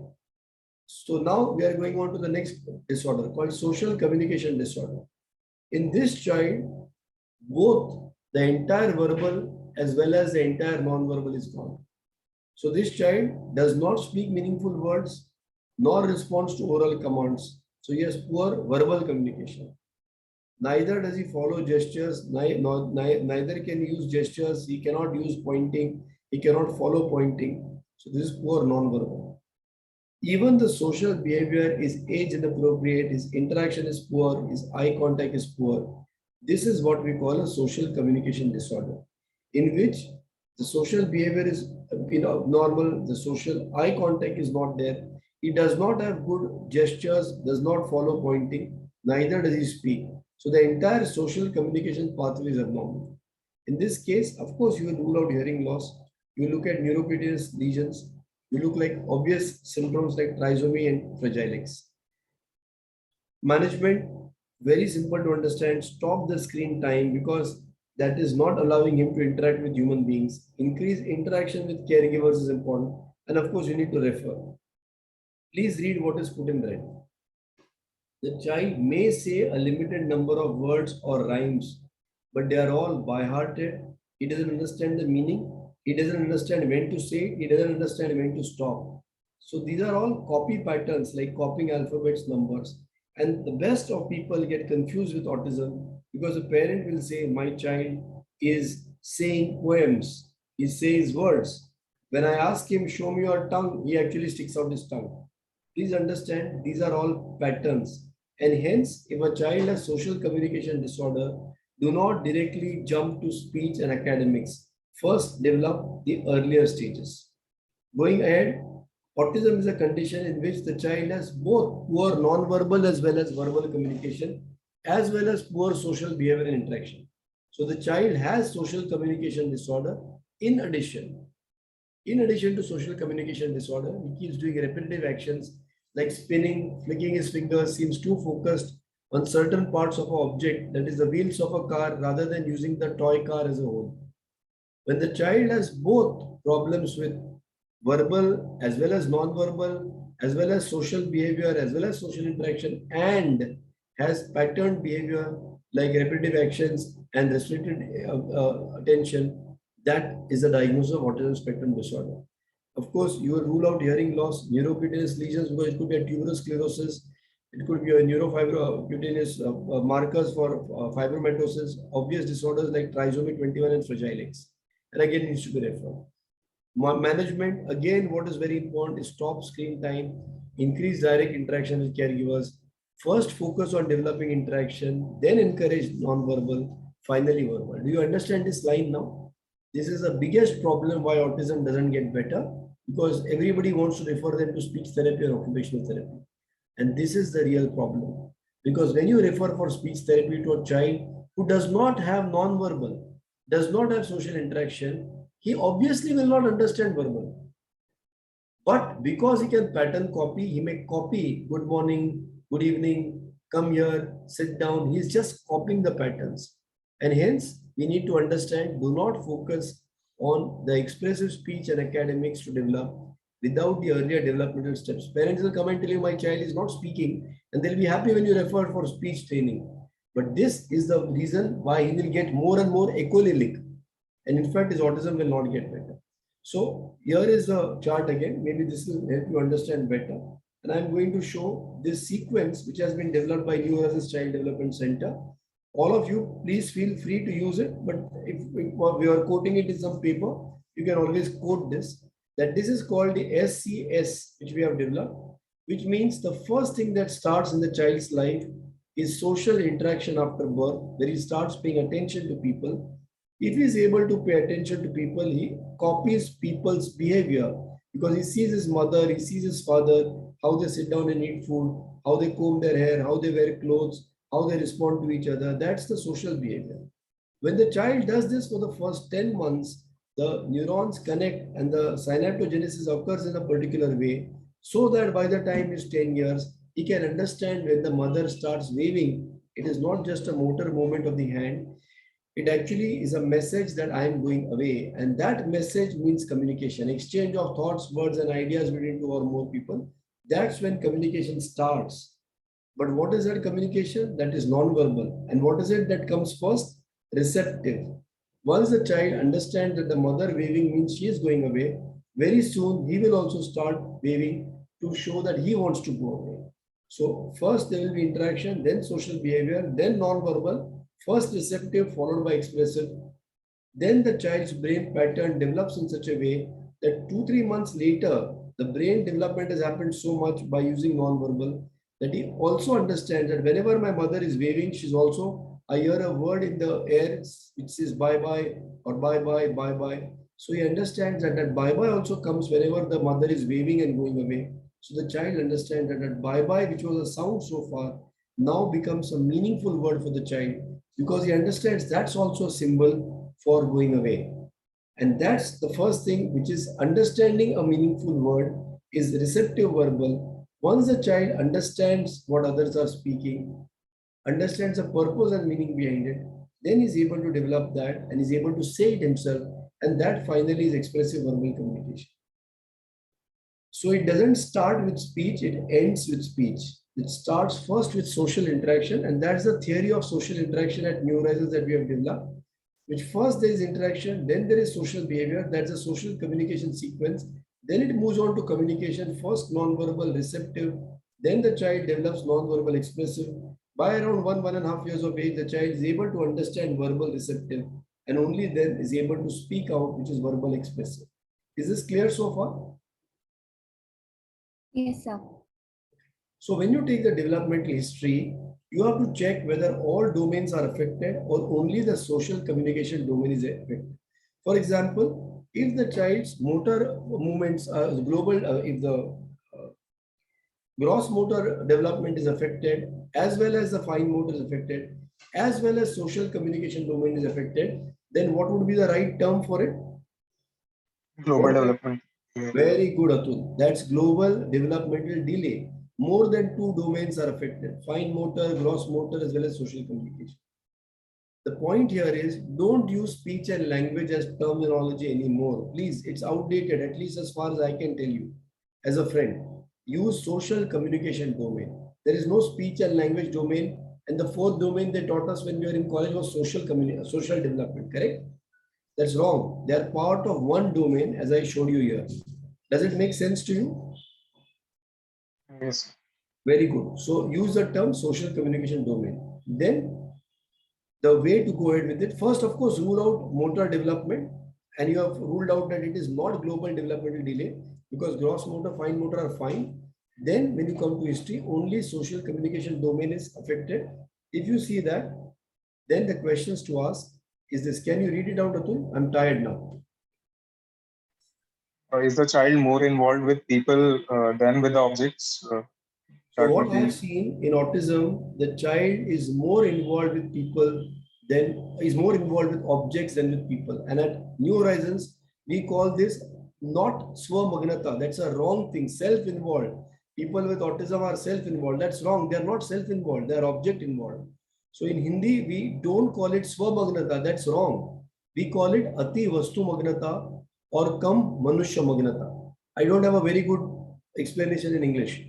So now we are going on to the next disorder called social communication disorder. In this child, both the entire verbal as well as the entire non-verbal is gone. So this child does not speak meaningful words nor responds to oral commands. So he has poor verbal communication. Neither does he follow gestures, neither can he use gestures, he cannot use pointing, he cannot follow pointing. So this is poor non-verbal. Even the social behavior is age inappropriate, his interaction is poor, his eye contact is poor. This is what we call a social communication disorder, in which the social behavior is normal, the social eye contact is not there. He does not have good gestures, does not follow pointing, neither does he speak. So the entire social communication pathway is abnormal. In this case, of course, you will rule out hearing loss. You look at neurocutaneous lesions. You look like obvious symptoms like trisomy and Fragile X. Management, very simple to understand. Stop the screen time because that is not allowing him to interact with human beings. Increase interaction with caregivers is important. And of course, you need to refer. Please read what is put in red. The child may say a limited number of words or rhymes, but they are all by-hearted. He doesn't understand the meaning. He doesn't understand when to say it. He doesn't understand when to stop. So these are all copy patterns like copying alphabets, numbers. And the best of people get confused with autism because a parent will say, my child is saying poems. He says words. When I ask him, show me your tongue, he actually sticks out his tongue. Please understand, these are all patterns. And hence, if a child has social communication disorder, do not directly jump to speech and academics. First, develop the earlier stages. Going ahead, autism is a condition in which the child has both poor non-verbal as well as verbal communication, as well as poor social behavior and interaction. So the child has social communication disorder in addition. In addition to social communication disorder, he keeps doing repetitive actions like spinning, flicking his fingers, seems too focused on certain parts of an object, that is the wheels of a car, rather than using the toy car as a whole. When the child has both problems with verbal as well as non-verbal, as well as social behavior, as well as social interaction, and has patterned behavior like repetitive actions and restricted attention, that is a diagnosis of autism spectrum disorder. Of course, you will rule out hearing loss, neurocutaneous lesions, because it could be a tuberous sclerosis, it could be a neurofibroCutaneous markers for fibromatosis, obvious disorders like trisomy 21 and Fragile X. And again, needs to be referred. Management, again, what is very important is stop screen time, increase direct interaction with caregivers, first focus on developing interaction, then encourage non-verbal, finally verbal. Do you understand this line now? This is the biggest problem why autism doesn't get better, because everybody wants to refer them to speech therapy or occupational therapy. And this is the real problem. Because when you refer for speech therapy to a child who does not have non-verbal, does not have social interaction, he obviously will not understand verbal. But because he can pattern copy, he may copy good morning, good evening, come here, sit down. He's just copying the patterns. And hence, we need to understand, do not focus on the expressive speech and academics to develop without the earlier developmental steps. Parents will come and tell you, my child is not speaking, and they'll be happy when you refer for speech training. But this is the reason why he will get more and more echolilic. And in fact, his autism will not get better. So here is the chart again. Maybe this will help you understand better. And I'm going to show this sequence, which has been developed by New Horizons Child Development Center. All of you, please feel free to use it. But if we are quoting it in some paper, you can always quote this. That this is called the SCS, which we have developed, which means the first thing that starts in the child's life is social interaction after birth, where he starts paying attention to people. If he is able to pay attention to people, he copies people's behavior because he sees his mother, he sees his father, how they sit down and eat food, how they comb their hair, how they wear clothes, how they respond to each other. That's the social behavior. When the child does this for the first 10 months, the neurons connect and the synaptogenesis occurs in a particular way so that by the time he's 10 years, he can understand when the mother starts waving. It is not just a motor movement of the hand. It actually is a message that I am going away. And that message means communication, exchange of thoughts, words, and ideas between two or more people. That's when communication starts. But what is that communication? That is non-verbal. And what is it that comes first? Receptive. Once the child understands that the mother waving means she is going away, very soon he will also start waving to show that he wants to go away. So first there will be interaction, then social behavior, then non-verbal, first receptive followed by expressive. Then the child's brain pattern develops in such a way that 2-3 months later, the brain development has happened so much by using non-verbal that he also understands that whenever my mother is waving, she's also, I hear a word in the air which says bye-bye or bye-bye, bye-bye. So he understands that that bye-bye also comes whenever the mother is waving and going away. So the child understands that that bye-bye, which was a sound so far, now becomes a meaningful word for the child because he understands that's also a symbol for going away. And that's the first thing, which is understanding a meaningful word is receptive verbal. Once the child understands what others are speaking, understands the purpose and meaning behind it, then he's able to develop that and is able to say it himself. And that finally is expressive verbal communication. So it doesn't start with speech, it ends with speech. It starts first with social interaction, and that's the theory of social interaction at New Horizons that we have developed. Which first there is interaction, then there is social behavior, that's a social communication sequence. Then it moves on to communication, first non-verbal receptive, then the child develops non-verbal expressive. By around 1.5 years of age, the child is able to understand verbal receptive and only then is able to speak out, which is verbal expressive. Is this clear so far? Yes, sir. So when you take the developmental history, you have to check whether all domains are affected or only the social communication domain is affected. For example, if the child's motor movements are global, if the gross motor development is affected, as well as the fine motor is affected, as well as social communication domain is affected, then what would be the right term for it? Global development. Very good, Atul. That's global developmental delay. More than 2 domains are affected, fine motor, gross motor, as well as social communication. The point here is don't use speech and language as terminology anymore. Please, it's outdated, at least as far as I can tell you. As a friend, use social communication domain. There is no speech and language domain. And the 4th domain they taught us when we were in college was social development, correct? That's wrong. They are part of one domain, as I showed you here. Does it make sense to you? Yes. Very good. So use the term social communication domain. Then the way to go ahead with it, first, of course, rule out motor development. And you have ruled out that it is not global developmental delay because gross motor, fine motor are fine. Then when you come to history, only social communication domain is affected. If you see that, then the questions to ask is this. Can you read it out, Atul? I'm tired now. Is the child more involved with people than with objects? So That what would I have be seen in autism, the child is more involved with people than is more involved with objects than with people. And at New Horizons, we call this not swamagnata. That's a wrong thing. Self-involved. People with autism are self-involved. That's wrong. They are not self-involved. They are object-involved. So in Hindi, we don't call it swamagnata. That's wrong. We call it ati vastu magnata or kam manushya magnata. I don't have a very good explanation in English.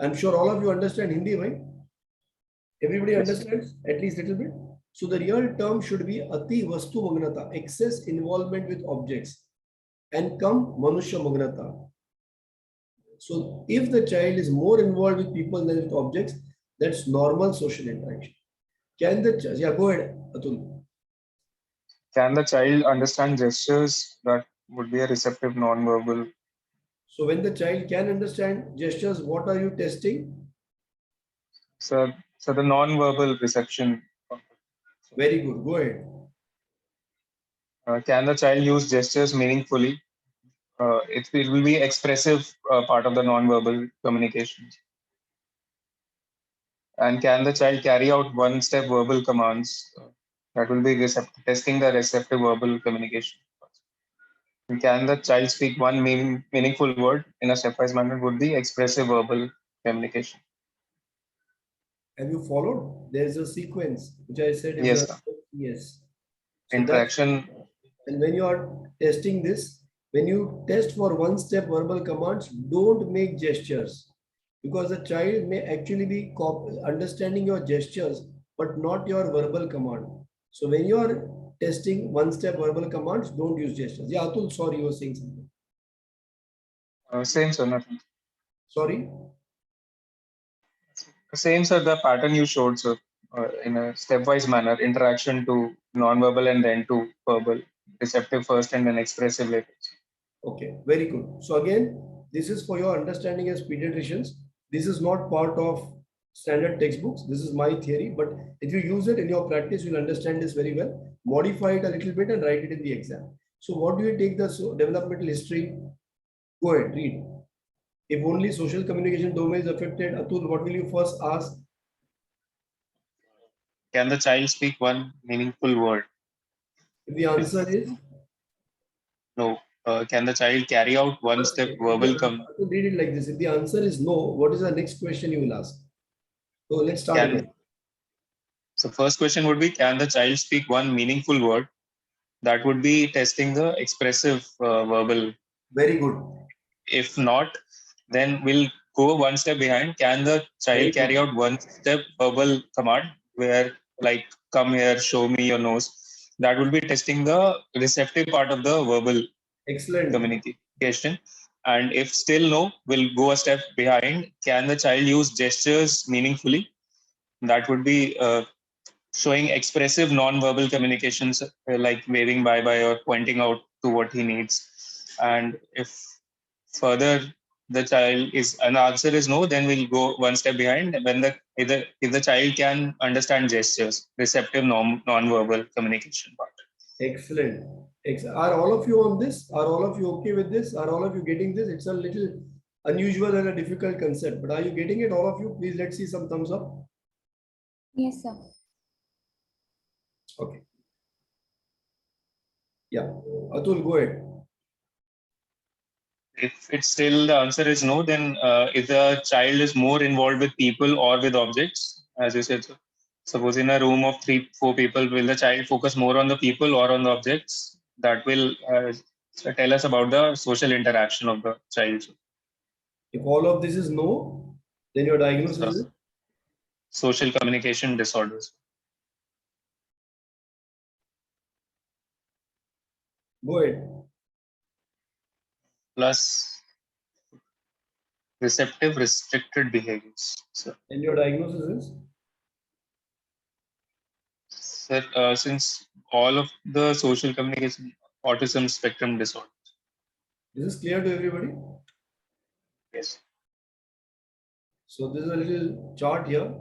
I'm sure all of you understand Hindi, right? Everybody yes. understands at least a little bit. So the real term should be ati vastu magnata, excess involvement with objects, and kam manushya magnata. So if the child is more involved with people than with objects, that's normal social interaction. Can the yeah, go ahead, Atul. Can the child understand gestures? That would be a receptive non-verbal. So when the child can understand gestures, what are you testing? So the non-verbal reception. Very good. Go ahead. Can the child use gestures meaningfully? It will be expressive part of the non-verbal communication. And can the child carry out one-step verbal commands? That will be testing the receptive verbal communication. And can the child speak one meaningful word in a stepwise manner? Would be expressive verbal communication. Have you followed? There's a sequence which I said in Yes, the sir. yes. So that's Interaction. and when you are testing this, when you test for one-step verbal commands, don't make gestures because the child may actually be understanding your gestures, but not your verbal command. So when you are testing one-step verbal commands, don't use gestures. Yeah, Atul, sorry, you were saying something. Same, sir. Nothing. Sorry. Same, sir, the pattern you showed, sir, in a stepwise manner, interaction to non-verbal and then to verbal, receptive first and then expressive later. Okay, very good. So again, this is for your understanding as pediatricians. This is not part of standard textbooks. This is my theory, but if you use it in your practice, you'll understand this very well. Modify it a little bit and write it in the exam. So what do you take the developmental history? Go ahead, read. If only social communication domain is affected, Atul, what will you first ask? Can the child speak one meaningful word? If the answer is No. Can the child carry out one step verbal read it like this. If the answer is no, what is the next question you will ask? So let's start again. So first question would be, can the child speak one meaningful word? That would be testing the expressive verbal. Very good. If not, then we'll go one step behind. Can the child carry out one step verbal command where like, come here, show me your nose? That would be testing the receptive part of the verbal communication. And if still no, we'll go a step behind. Can the child use gestures meaningfully? That would be showing expressive non-verbal communications like waving bye-bye or pointing out to what he needs. And if further the child is an answer is no, then we'll go one step behind when if the child can understand gestures, receptive non-verbal communication part. Excellent. Are all of you on this? Are all of you okay with this? Are all of you getting this? It's a little unusual and a difficult concept, but are you getting it, all of you? Please, let's see some thumbs up. Yes, sir. Okay. Yeah. Atul, go ahead. If it's still the answer is no, then if the child is more involved with people or with objects, as you said, suppose in a room of 3-4 people, will the child focus more on the people or on the objects? That will tell us about the social interaction of the child. If all of this is no, then your diagnosis is social communication disorders. Go ahead. Plus receptive restricted behaviors. So, and your diagnosis is? Since all of the social communication autism spectrum disorder. This is clear to everybody? Yes. So this is a little chart here.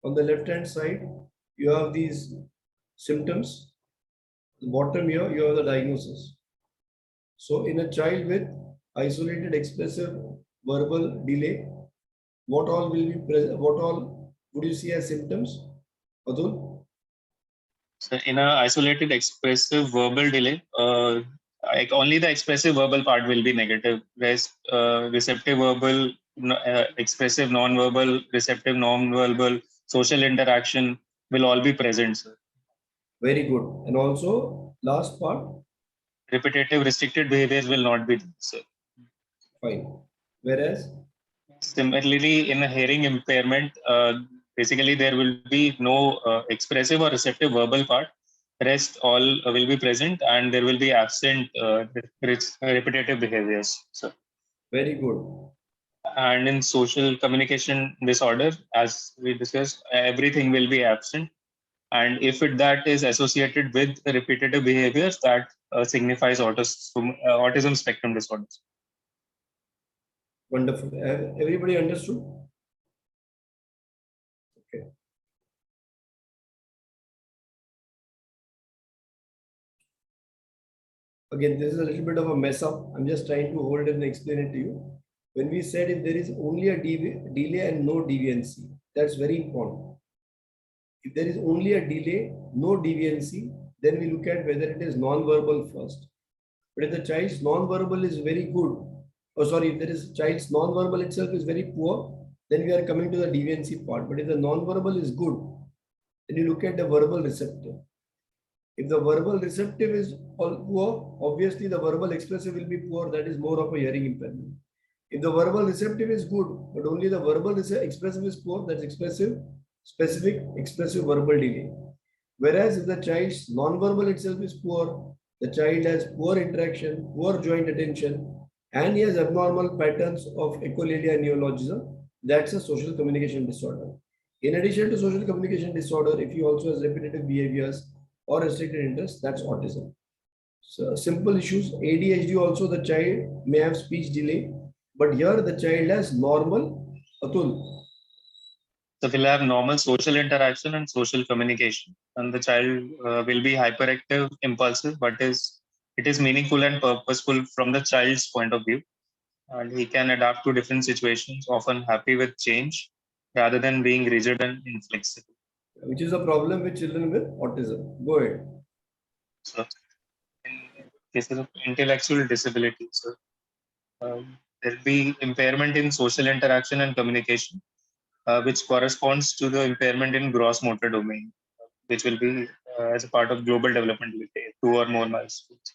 On the left hand side, you have these symptoms. The bottom here, you have the diagnosis. So in a child with isolated expressive verbal delay, what all will be present? What all would you see as symptoms? Atul? So in an isolated expressive verbal delay, only the expressive verbal part will be negative. Rest, receptive verbal, expressive non-verbal, receptive non-verbal, social interaction will all be present, sir. Very good. And also, last part? Repetitive restricted behaviors will not be there, sir. Fine. Whereas? Similarly, in a hearing impairment, basically there will be no expressive or receptive verbal part. Rest all will be present and there will be absent repetitive behaviors. So, very good. And in social communication disorder, as we discussed, everything will be absent. And if that is associated with repetitive behaviors, that signifies autism spectrum disorders. Wonderful. Everybody understood? Okay. Again, this is a little bit of a mess up. I'm just trying to hold it and explain it to you. When we said if there is only a delay and no deviancy, that's very important. If there is only a delay, no deviancy, then we look at whether it is non-verbal first. But if the child's non-verbal is very good, or sorry, if there is child's non-verbal itself is very poor, then we are coming to the deviancy part. But if the non-verbal is good, then you look at the verbal receptive. If the verbal receptive is all poor, obviously the verbal expressive will be poor. That is more of a hearing impairment. If the verbal receptive is good, but only the verbal expressive is poor, that's expressive, specific, expressive verbal delay. Whereas if the child's non-verbal itself is poor, the child has poor interaction, poor joint attention, and he has abnormal patterns of echolalia and neologism, That's a social communication disorder. In addition to social communication disorder, if he also has repetitive behaviors or restricted interests, that's autism. So simple issues, ADHD also the child may have speech delay, but here the child has normal, Atul. So we'll have normal social interaction and social communication, and the child will be hyperactive, impulsive, but it is meaningful and purposeful from the child's point of view, and he can adapt to different situations, often happy with change rather than being rigid and inflexible. Which is a problem with children with autism. Go ahead. So in cases of intellectual disability, so there'll be impairment in social interaction and communication, which corresponds to the impairment in gross motor domain, which will be as a part of global development with 2 or more milestones.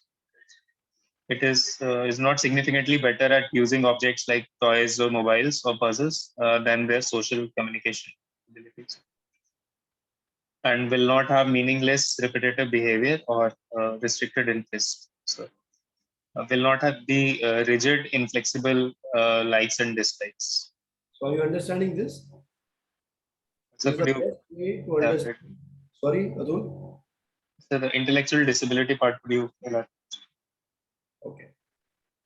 It is not significantly better at using objects like toys or mobiles or puzzles than their social communication abilities, and will not have meaningless repetitive behavior or restricted interest. So will not have the rigid, inflexible likes and dislikes. So are you understanding this? So This is the could you best way to understand. Sorry, Atul. so the intellectual disability part, could you elaborate? Okay.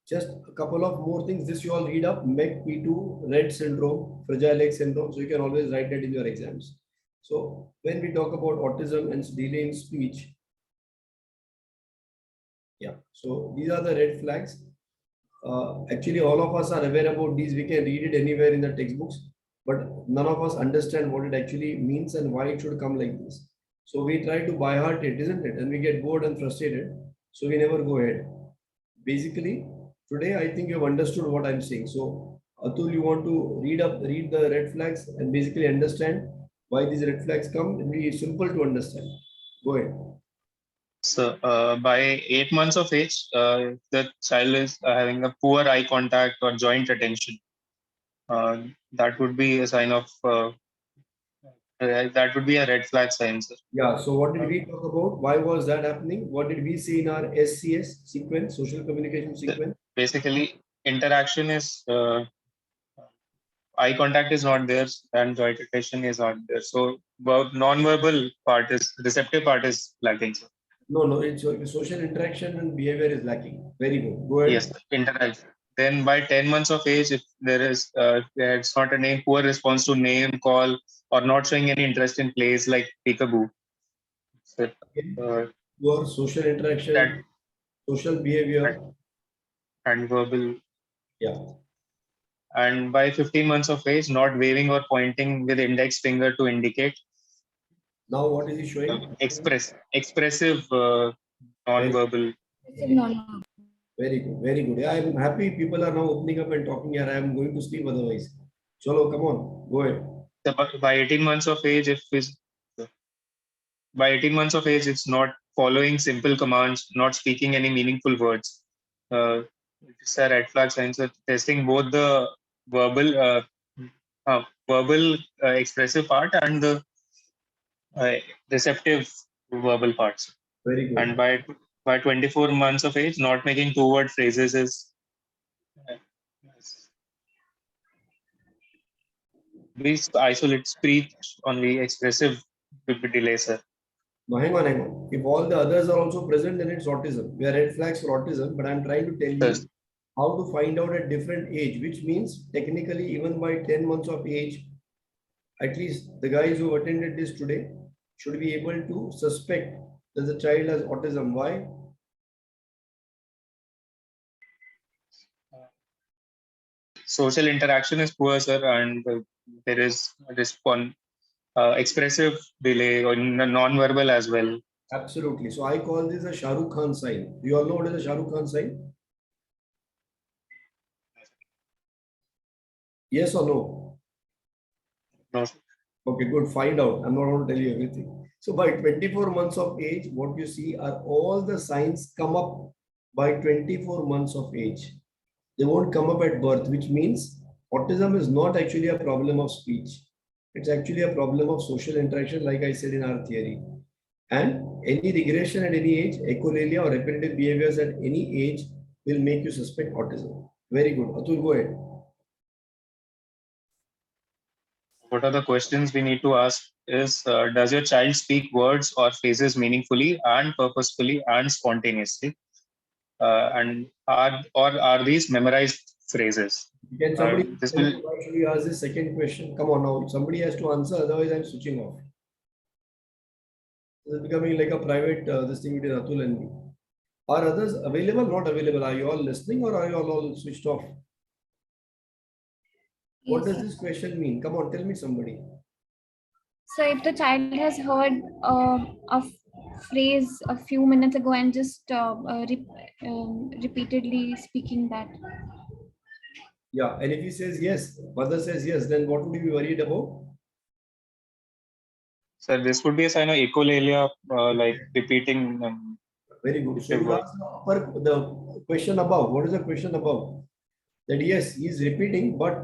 Just a couple of more things. This you all read up. MEC P2, Rett syndrome, fragile X syndrome. So you can always write that in your exams. So when we talk about autism and delay in speech, yeah. So these are the red flags. Actually, all of us are aware about these. We can read it anywhere in the textbooks, but none of us understand what it actually means and why it should come like this. So we try to by heart it, isn't it? And we get bored and frustrated. So we never go ahead. Basically, today I think you've understood what I'm saying. So Atul, you want to read the red flags and basically understand why these red flags come. It'll be simple to understand. Go ahead. So by 8 months of age, the child is having a poor eye contact or joint attention. That would be a sign of that would be a red flag sign, sir. Yeah. So what did we talk about? Why was that happening? What did we see in our SCS sequence, social communication sequence? Basically, interaction is eye contact is not there and joint attention is not there. So non-verbal part is receptive part is lacking, sir. No, it's social interaction and behavior is lacking. Very good. Go ahead. Yes, interaction. Then by 10 months of age, if there is it's not a name, poor response to name, call, or not showing any interest in plays like peekaboo. So, Your social interaction, social behavior. And verbal. Yeah. And by 15 months of age, not waving or pointing with index finger to indicate. Now what is he showing? Expressive non-verbal. Very good, very good. Yeah, I'm happy people are now opening up and talking here. I am going to sleep otherwise. Chalo, come on, go ahead. So by 18 months of age, by 18 months of age, it's not following simple commands, not speaking any meaningful words. It's a red flag sign. So testing both the verbal expressive part and the receptive verbal parts. Very good. And by 24 months of age, not making 2-word phrases is we isolate speech only, expressive will be delay, sir. Now hang on. If all the others are also present, then it's autism. We are red flags for autism, but I'm trying to tell you how to find out at different age, which means technically even by 10 months of age, at least the guys who attended this today should be able to suspect that the child has autism. Why? Social interaction is poor, sir, and there is expressive delay or non-verbal as well. Absolutely. So I call this a Shah Rukh Khan sign. Do you all know what is a Shah Rukh Khan sign? Yes or no? No. Okay, good. Find out. I'm not going to tell you everything. So by 24 months of age, what you see are all the signs come up by 24 months of age. They won't come up at birth, which means autism is not actually a problem of speech. It's actually a problem of social interaction, like I said in our theory. And any regression at any age, echolalia or repetitive behaviors at any age will make you suspect autism. Very good. Atul, go ahead. what are the questions we need to ask is, does your child speak words or phrases meaningfully and purposefully and spontaneously? And are these memorized phrases? Can somebody, This will why should we ask the second question? Come on now, somebody has to answer, otherwise I'm switching off. This is becoming like a private this thing between Atul and me. Are others available, not available? Are you all listening or are you all switched off? What does this question mean? Come on, tell me somebody. So if the child has heard phrase a few minutes ago and just repeatedly speaking that. Yeah, and if he says yes, mother says yes, then what would you be worried about? Sir, this would be a sign of echolalia, like repeating. Very good. So you ask the question above. What is the question above? That yes, he is repeating, but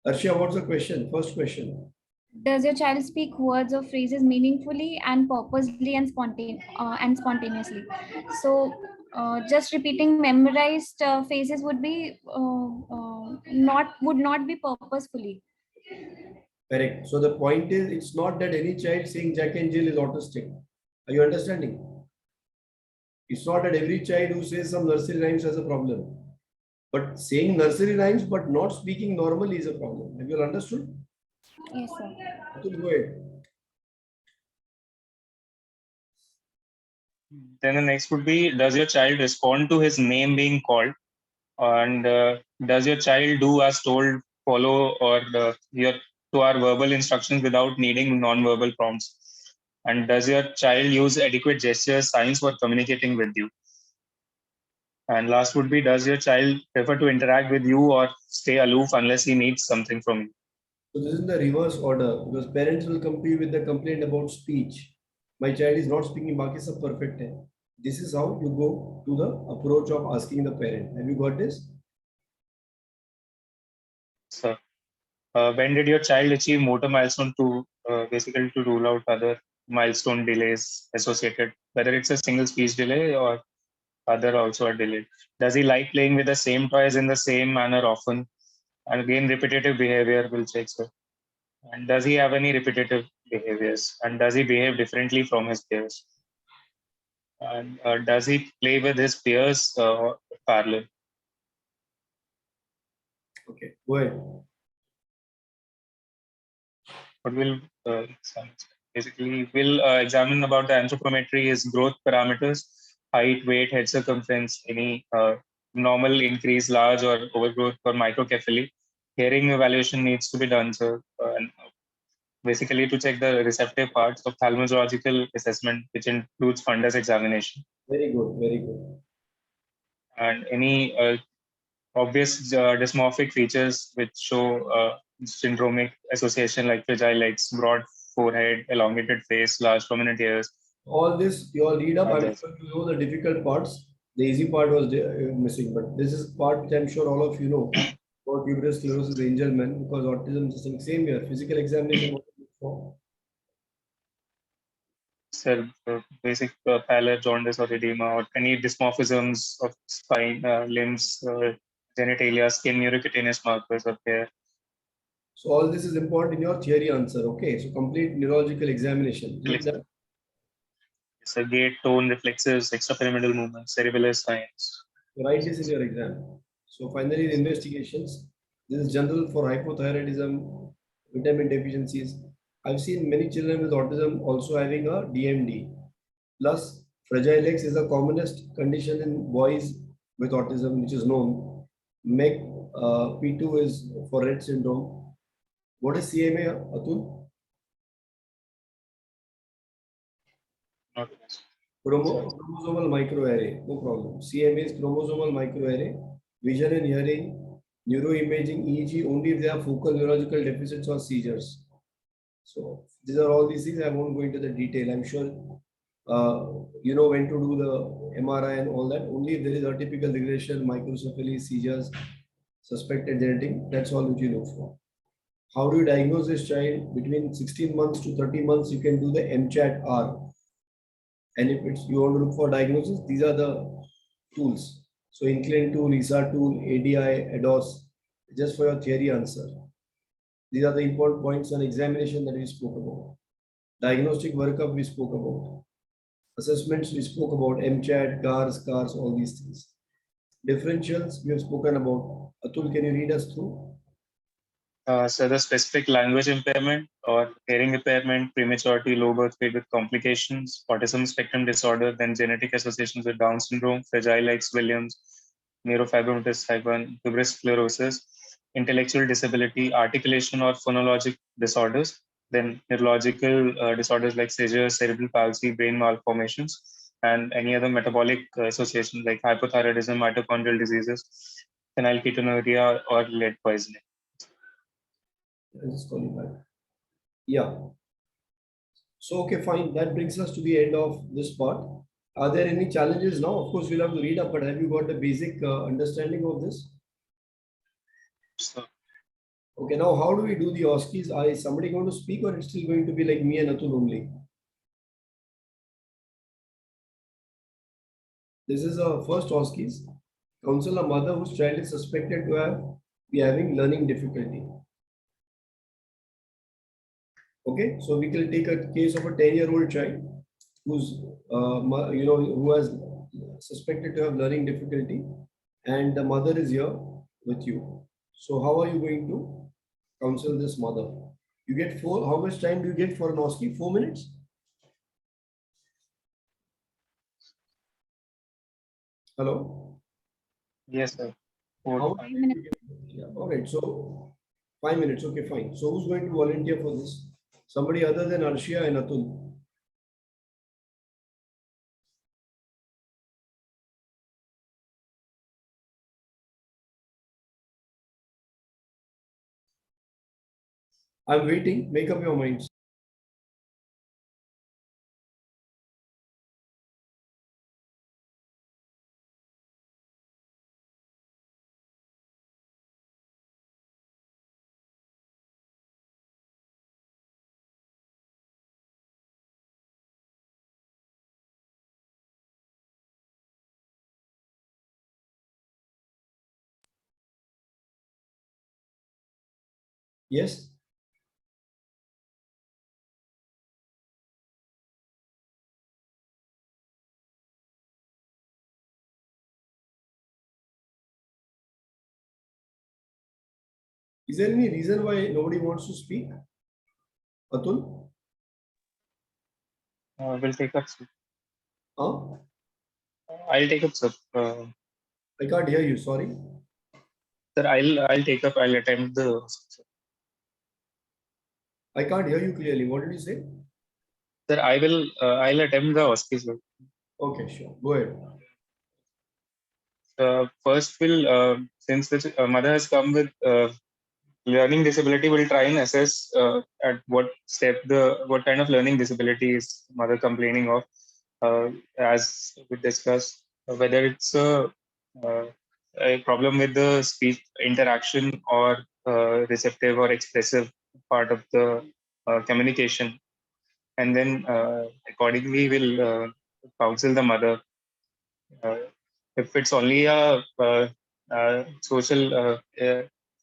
Arshia, what's the question? First question. Does your child speak words or phrases meaningfully and purposely and spontaneously? So just repeating memorized phrases would be would not be purposefully. Correct. So the point is, it's not that any child saying Jack and Jill is autistic. Are you understanding? It's not that every child who says some nursery rhymes has a problem. But saying nursery rhymes but not speaking normally is a problem. Have you all understood? Yes, sir. Atul, go ahead. Then the next would be, does your child respond to his name being called? And does your child do as told, follow, or to our verbal instructions without needing non-verbal prompts? And does your child use adequate gestures, signs for communicating with you? And last would be, does your child prefer to interact with you or stay aloof unless he needs something from you? So this is in the reverse order because parents will come to you with the complaint about speech. My child is not speaking, baki sab perfect hai. This is how you go to the approach of asking the parent. Have you got this? So, when did your child achieve motor milestone to basically to rule out other milestone delays associated, whether it's a single speech delay or other also are delayed? Does he like playing with the same toys in the same manner often? And again, repetitive behavior will check, sir. And does he have any repetitive behaviors? And does he behave differently from his peers? And does he play with his peers parallel? Okay, go ahead. What will basically we'll examine about the anthropometry, his growth parameters, height, weight, head circumference, any normal increase, large or overgrowth or microcephaly. Hearing evaluation needs to be done, sir. And basically to check the receptive parts of ophthalmological assessment, which includes fundus examination. Very good, very good. And any obvious dysmorphic features which show syndromic association like fragile legs, broad forehead, elongated face, large prominent ears. All this you all read up. I'm Others. sure you know the difficult parts. The easy part was missing, but this is part which I'm sure all of you know about tuberous sclerosis, Angelman, because autism is the same here. Physical examination. What to look for? Basic pallor, jaundice, or edema, or any dysmorphisms of spine, limbs, genitalia, skin, neurocutaneous markers of hair. So all this is important in your theory answer. Okay, so complete neurological examination. Read that. It's a gait, tone, reflexes, extrapyramidal movements, cerebellar signs. Write this in your exam. So finally, the investigations. This is general for hypothyroidism, vitamin deficiencies. I've seen many children with autism also having a DMD. Plus, fragile X is the commonest condition in boys with autism, which is known. MEG P2 is for Rett syndrome. What is CMA, Atul? Chromosomal microarray, no problem. CMA is chromosomal microarray, vision and hearing, neuroimaging, EEG, only if they have focal neurological deficits or seizures. So these are all these things. I won't go into the detail. I'm sure you know when to do the MRI and all that. Only if there is atypical regression, microcephaly, seizures, suspected genetic, that's all which you look for. How do you diagnose this child? Between 16 months to 30 months, you can do the MCHAT-R. And if it's you want to look for diagnosis, these are the tools. So Incline tool, ISA tool, ADI, ADOS, just for your theory answer. These are the important points on examination that we spoke about. Diagnostic workup we spoke about. Assessments we spoke about, MCHAT, cars, all these things. Differentials we have spoken about. Atul, can you read us through? So the specific language impairment or hearing impairment, prematurity, low birth weight with complications, autism spectrum disorder, then genetic associations with Down syndrome, Fragile X Williams, neurofibromatosis type 1, tuberous sclerosis, intellectual disability, articulation or phonologic disorders, then neurological disorders like seizures, cerebral palsy, brain malformations, and any other metabolic associations like hypothyroidism, mitochondrial diseases, phenylketonuria, or lead poisoning. I'll just call you back. Yeah. So, okay, fine. That brings us to the end of this part. Are there any challenges now? Of course, we'll have to read up, but have you got a basic understanding of this? So, Okay, now how do we do the OSCEs? Is somebody going to speak or it's still going to be like me and Atul only? This is a first OSCEs. Counsel a mother whose child is suspected to be having learning difficulty. Okay, so we can take a case of a 10-year-old child who's who has suspected to have learning difficulty, and the mother is here with you. So how are you going to counsel this mother? You get how much time do you get for an OSCE? 4 minutes? Hello? yes, sir. How 5 minutes. Yeah, all right. So 5 minutes. Okay, fine. So who's going to volunteer for this? Somebody other than Arshia and Atul. I'm waiting. Make up your minds. Yes? Is there any reason why nobody wants to speak? Atul? We'll take up, sir. Huh? I'll take up, sir. I can't hear you. Sorry. Sir, I'll take up. I'll attempt the. I can't hear you clearly. What did you say? Sir, I will. I'll attempt the OSCE, sir. Okay, sure. Go ahead. First, since the mother has come with learning disability, we'll try and assess at what step what kind of learning disability is mother complaining of. As we discussed, whether it's uh, a problem with the speech interaction or receptive or expressive part of the communication, and then accordingly we'll counsel the mother. If it's only a social,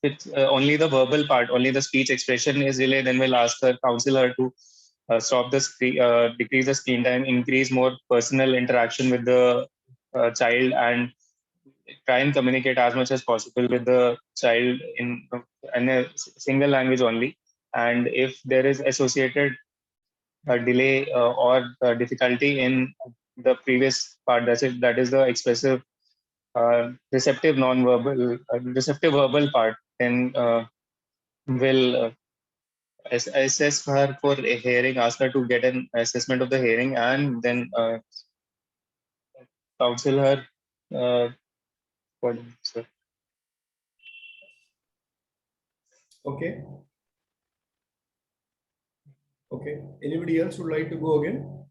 it's only the verbal part, only the speech expression is delayed, then we'll ask her, counsel her to stop the screen, decrease the screen time, increase more personal interaction with the child, and try and communicate as much as possible with the child in a single language only. And if there is associated delay or difficulty in the previous part, that is the expressive receptive non-verbal receptive verbal part, then will assess her for a hearing, ask her to get an assessment of the hearing, and then counsel her what, so, Okay. Okay. Anybody else would like to go again?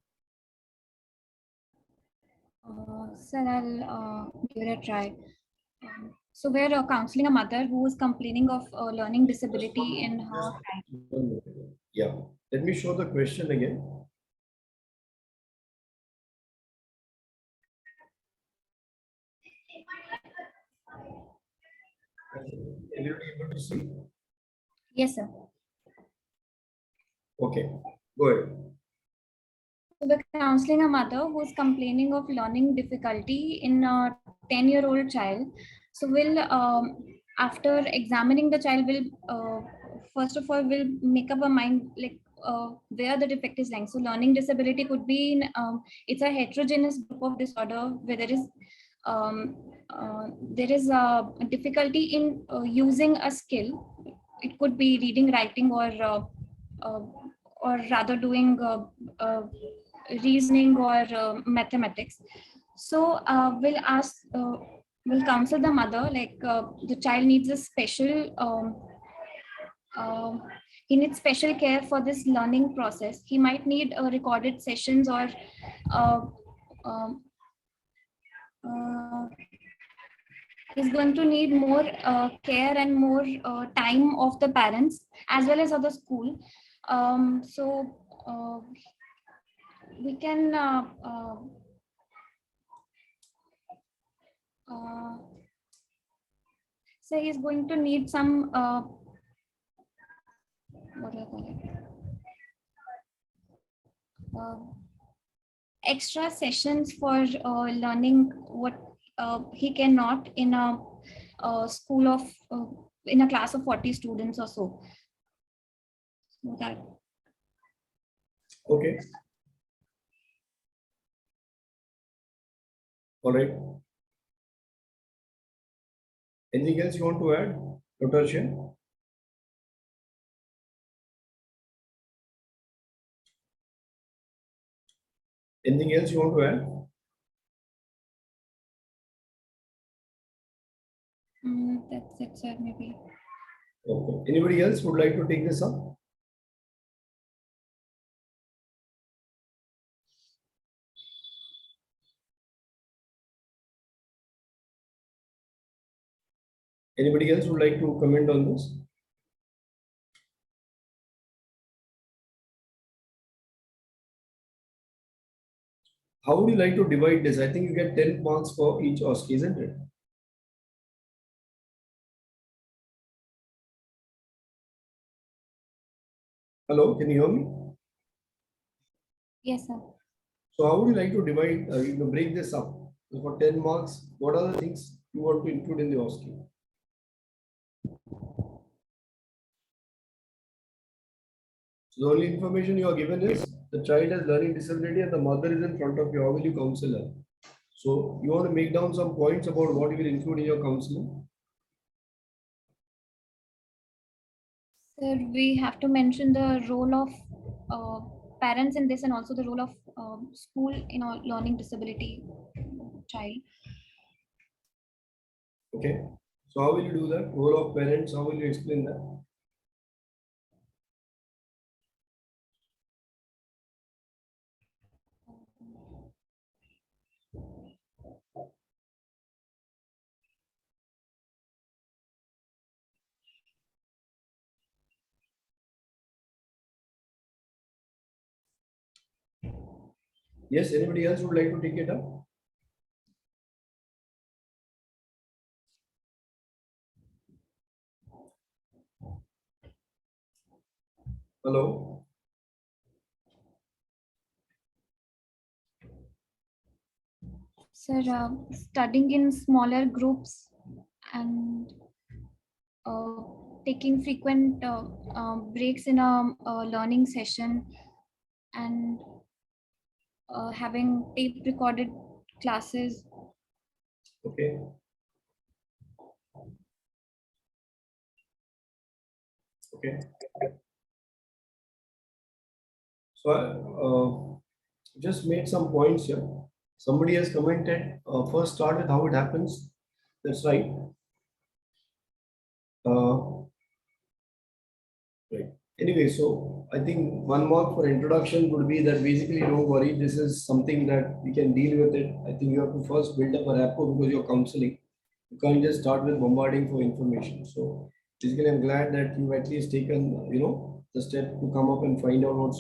Sir, I'll give it a try. So we're counseling a mother who is complaining of learning disability in her child. Yeah. Let me show the question again. Everybody able to see? Yes, sir. Okay, go ahead. So we're counseling a mother who's complaining of learning difficulty in a 10-year-old child. So we'll, after examining the child, will first of all, we'll make up a mind like where the defect is lying. So learning disability could be in, it's a heterogeneous group of disorder where um, there is a difficulty in using a skill. It could be reading, writing, uh, or rather doing reasoning or mathematics. So we'll counsel the mother like the child needs a special he needs special care for this learning process. He might need recorded sessions or uh, um, uh, he's going to need more care and more time of the parents as well as of the school. So we can uh, so he's going to need some what do I call it? Extra sessions for learning what he cannot in a school of in a class of 40 students or so. So that Okay. All right. Anything else you want to add, Dr. Shen? Anything else you want to add? that's it, sir. Maybe. Okay. Anybody else would like to take this up? Anybody else would like to comment on this? How would you like to divide this? I think you get 10 marks for each OSCE, isn't it? Hello, can you hear me? Yes, sir. So how would you like to divide, break this up? So for 10 marks, what are the things you want to include in the OSCE? So the only information you are given is the child has learning disability and the mother is in front of you. How will you counsel her? So you want to make down some points about what you will include in your counseling. Sir, we have to mention the role of parents in this and also the role of school in a learning disability child. Okay. So how will you do that? Role of parents, how will you explain that? Yes, anybody else would like to take it up? Hello? Sir, studying in smaller groups and taking frequent breaks in a learning session and having tape recorded classes. Okay. Okay. So just made some points here. Somebody has commented, first start with how it happens. That's right. Right. Anyway, so I think one mark for introduction would be that basically don't worry, this is something that we can deal with it. I think you have to first build up a rapport because you're counseling. You can't just start with bombarding for information. So basically, I'm glad that you've at least taken, the step to come up and find out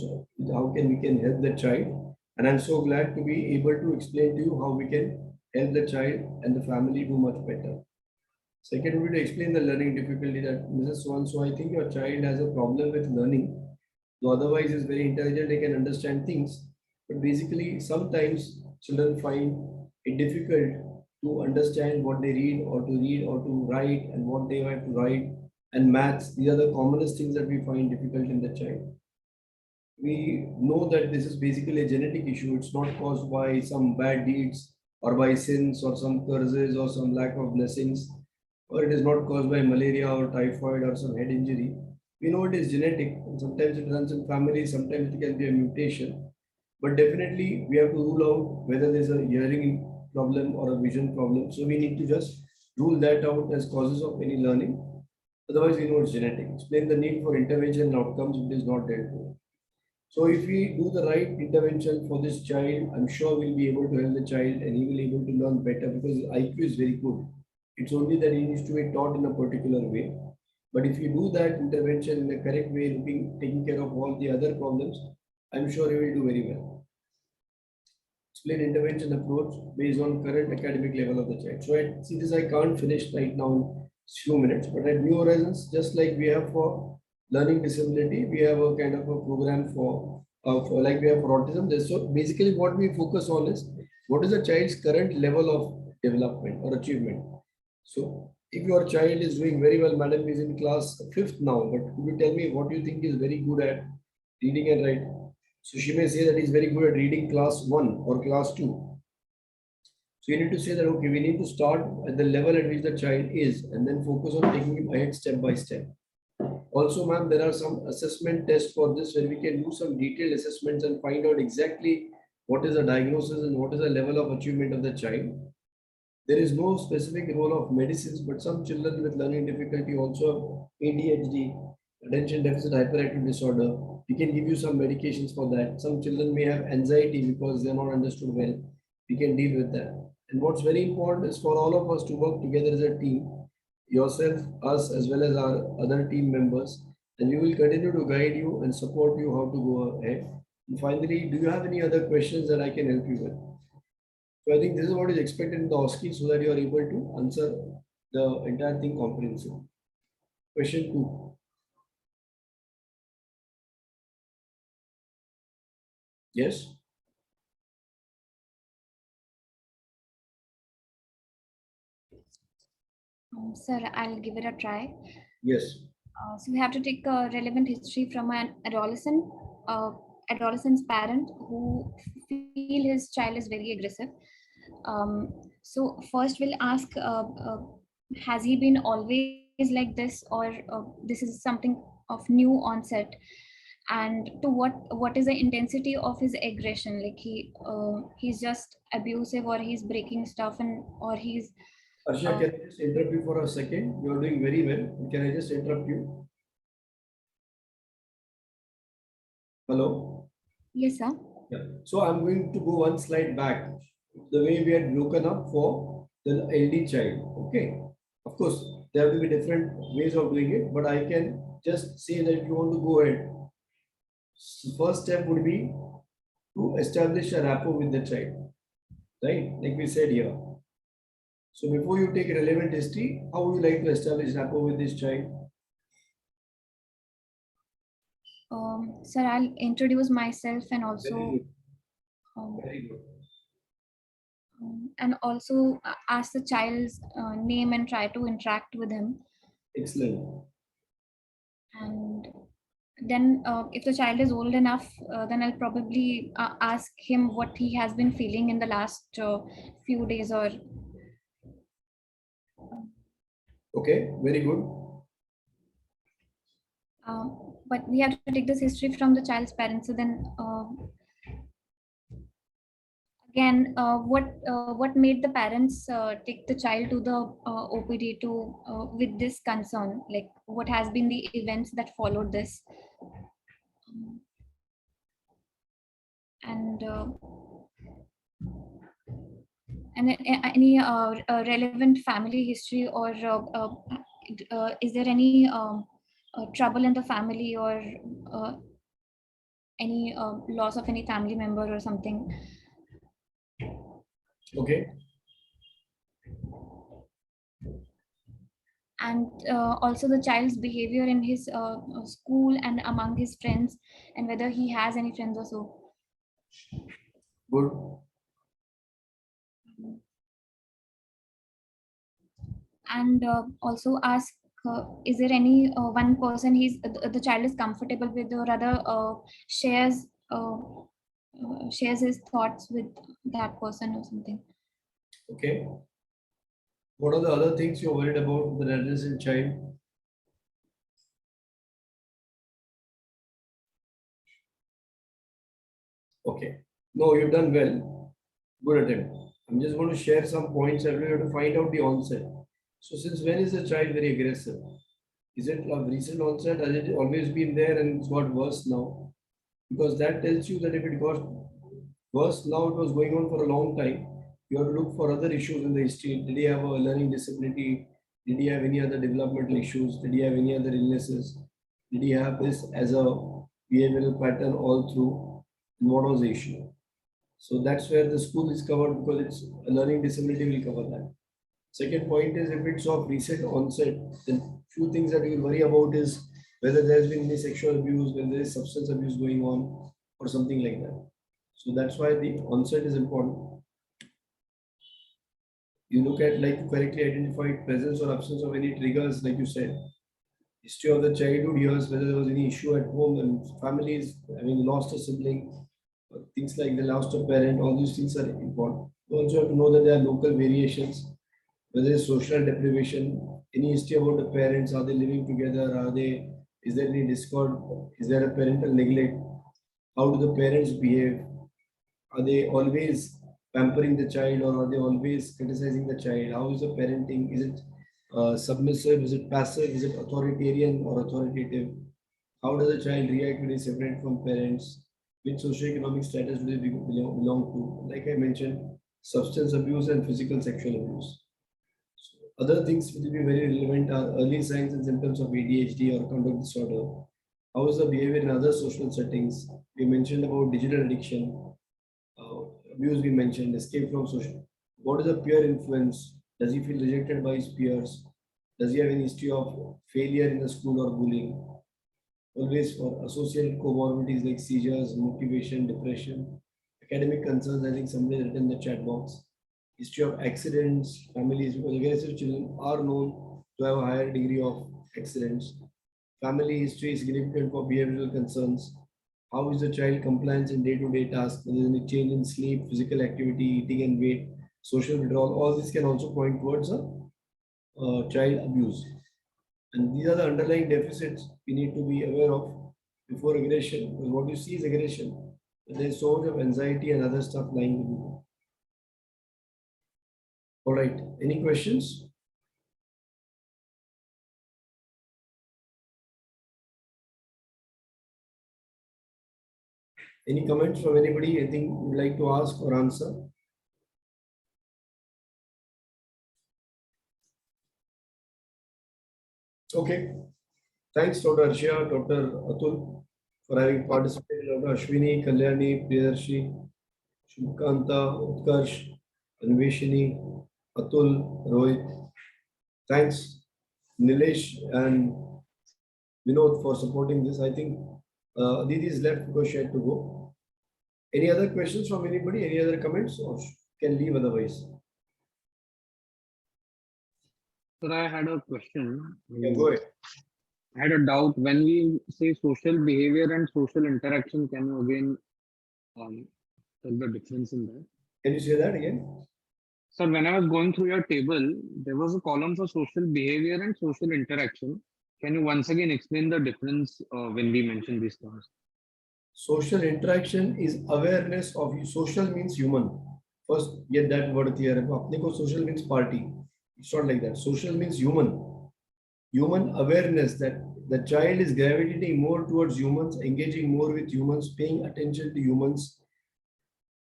how can we can help the child. And I'm so glad to be able to explain to you how we can help the child and the family do much better. Second would be to explain the learning difficulty that Mrs. Swan, so I think your child has a problem with learning. Though otherwise is very intelligent, they can understand things. But basically, sometimes children find it difficult to understand what they read or to write and what they have to write. And maths, these are the commonest things that we find difficult in the child. We know that this is basically a genetic issue. It's not caused by some bad deeds or by sins or some curses or some lack of blessings, or it is not caused by malaria or typhoid or some head injury. We know it is genetic, and sometimes it runs in families, sometimes it can be a mutation. But definitely, we have to rule out whether there's a hearing problem or a vision problem. So we need to just rule that out as causes of any learning. Otherwise, we know it's genetic. Explain the need for intervention and outcomes if it is not dealt with. So if we do the right intervention for this child, I'm sure we'll be able to help the child and he will be able to learn better because his IQ is very good. It's only that he needs to be taught in a particular way. But if you do that intervention in the correct way, taking care of all the other problems, I'm sure he will do very well. Explain intervention approach based on current academic level of the child. So see this, I can't finish right now in few minutes, but at New Horizons, just like we have for learning disability, we have a kind of a program for like we have for autism. So basically what we focus on is what is the child's current level of development or achievement. So if your child is doing very well, madam is in class 5th now, but could you tell me what you think is very good at reading and writing? So she may say that he's very good at reading class 1 or class 2. So you need to say that, okay, we need to start at the level at which the child is and then focus on taking him ahead step by step. Also, ma'am, there are some assessment tests for this where we can do some detailed assessments and find out exactly what is the diagnosis and what is the level of achievement of the child. There is no specific role of medicines, but some children with learning difficulty also have ADHD, attention deficit hyperactive disorder. We can give you some medications for that. Some children may have anxiety because they are not understood well. We can deal with that. And what's very important is for all of us to work together as a team, yourself, us, as well as our other team members, and we will continue to guide you and support you how to go ahead. And finally, do you have any other questions that I can help you with? So I think this is what is expected in the OSCE so that you are able to answer the entire thing comprehensively. Question 2. Yes? Sir, I'll give it a try. Yes. So we have to take a relevant history from an adolescent's parent who feel his child is very aggressive. So first we'll ask, has he been always like this, or this is something of new onset? And to what is the intensity of his aggression? Like he's just abusive, or he's breaking stuff, and or he's Arsha, can I just interrupt you for a second? You are doing very well. Can I just interrupt you? Hello? Yes, sir. Yeah. So I'm going to go one slide back. The way we had broken up for the LD child. Okay. Of course, there have to be different ways of doing it, but I can just say that if you want to go ahead, first step would be to establish a rapport with the child, right? Like we said here. So before you take relevant history, how would you like to establish rapport with this child? Sir, I'll introduce myself and Very also good. Very good. And also ask the child's name and try to interact with him. Excellent. And then if the child is old enough, then I'll probably ask him what he has been feeling in the last few days, or Okay, very good. but we have to take this history from the child's parents. So then again, what made the parents take the child to the OPD to with this concern? Like, what has been the events that followed this? And any relevant family history, or is there any trouble in the family, or any loss of any family member or something? Okay. and also the child's behavior in his school and among his friends, and whether he has any friends or so. Good. And also ask, is there any one person the child is comfortable with, or rather shares shares his thoughts with that person or something. Okay. What are the other things you're worried about with the adolescent child? Okay. No, you've done well. Good attempt. I'm just going to share some points that we have to find out the onset. So since when is the child very aggressive? Is it a recent onset? Has it always been there and it's got worse now? Because that tells you that if it got worse now, it was going on for a long time. You have to look for other issues in the history. Did he have a learning disability? Did he have any other developmental issues? Did he have any other illnesses? Did he have this as a behavioral pattern all through? And what was the issue? So that's where the school is covered, because it's a learning disability will cover that. Second point is, if it's of recent onset, then few things that you will worry about is whether there's been any sexual abuse, whether there is substance abuse going on, or something like that. So that's why the onset is important. You look at, like, correctly identified presence or absence of any triggers, like you said. History of the childhood years, whether there was any issue at home and families having lost a sibling, or things like they lost a parent, all these things are important. You also have to know that there are local variations, whether it's social deprivation, any history about the parents, are they living together, is there any discord, is there a parental neglect, how do the parents behave, are they always pampering the child, or are they always criticizing the child, how is the parenting, is it submissive, is it passive, is it authoritarian or authoritative, how does the child react when he's separated from parents, which socioeconomic status do they belong to, like I mentioned, substance abuse and physical sexual abuse. Other things which will be very relevant are early signs and symptoms of ADHD or conduct disorder. How is the behavior in other social settings? We mentioned about digital addiction, abuse we mentioned, escape from social. What is the peer influence? Does he feel rejected by his peers? Does he have any history of failure in the school or bullying? Always for associated comorbidities like seizures, motivation, depression, academic concerns. I think somebody written in the chat box. History of accidents, families, because aggressive children are known to have a higher degree of accidents. Family history is significant for behavioral concerns. How is the child compliance in day-to-day tasks? Whether there is any change in sleep, physical activity, eating and weight, social withdrawal, all this can also point towards a child abuse. And these are the underlying deficits we need to be aware of before aggression. Because what you see is aggression. There is so much of anxiety and other stuff lying with you. All right. Any questions? Any comments from anybody? Anything you would like to ask or answer? Okay. Thanks, Dr. Arshia, Dr. Atul, for having participated. Dr. Ashwini, Kalyani, Priyadarshi, Shubhkanta, Utkarsh, Anveshini, Atul, Rohit. Thanks, Nilesh and Vinod, for supporting this. I think Aditi is left because she had to go. Any other questions from anybody? Any other comments, or can leave otherwise? Sir, I had a question. Yeah, go ahead. I had a doubt. When we say social behavior and social interaction, can you again tell the difference in that? Can you say that again? Sir, when I was going through your table, there was a column for social behavior and social interaction. Can you once again explain the difference when we mention these terms? Social interaction is awareness of you. Social means human. First, get that word clear. Social means party. It's not like that. Social means human. Human awareness that the child is gravitating more towards humans, engaging more with humans, paying attention to humans,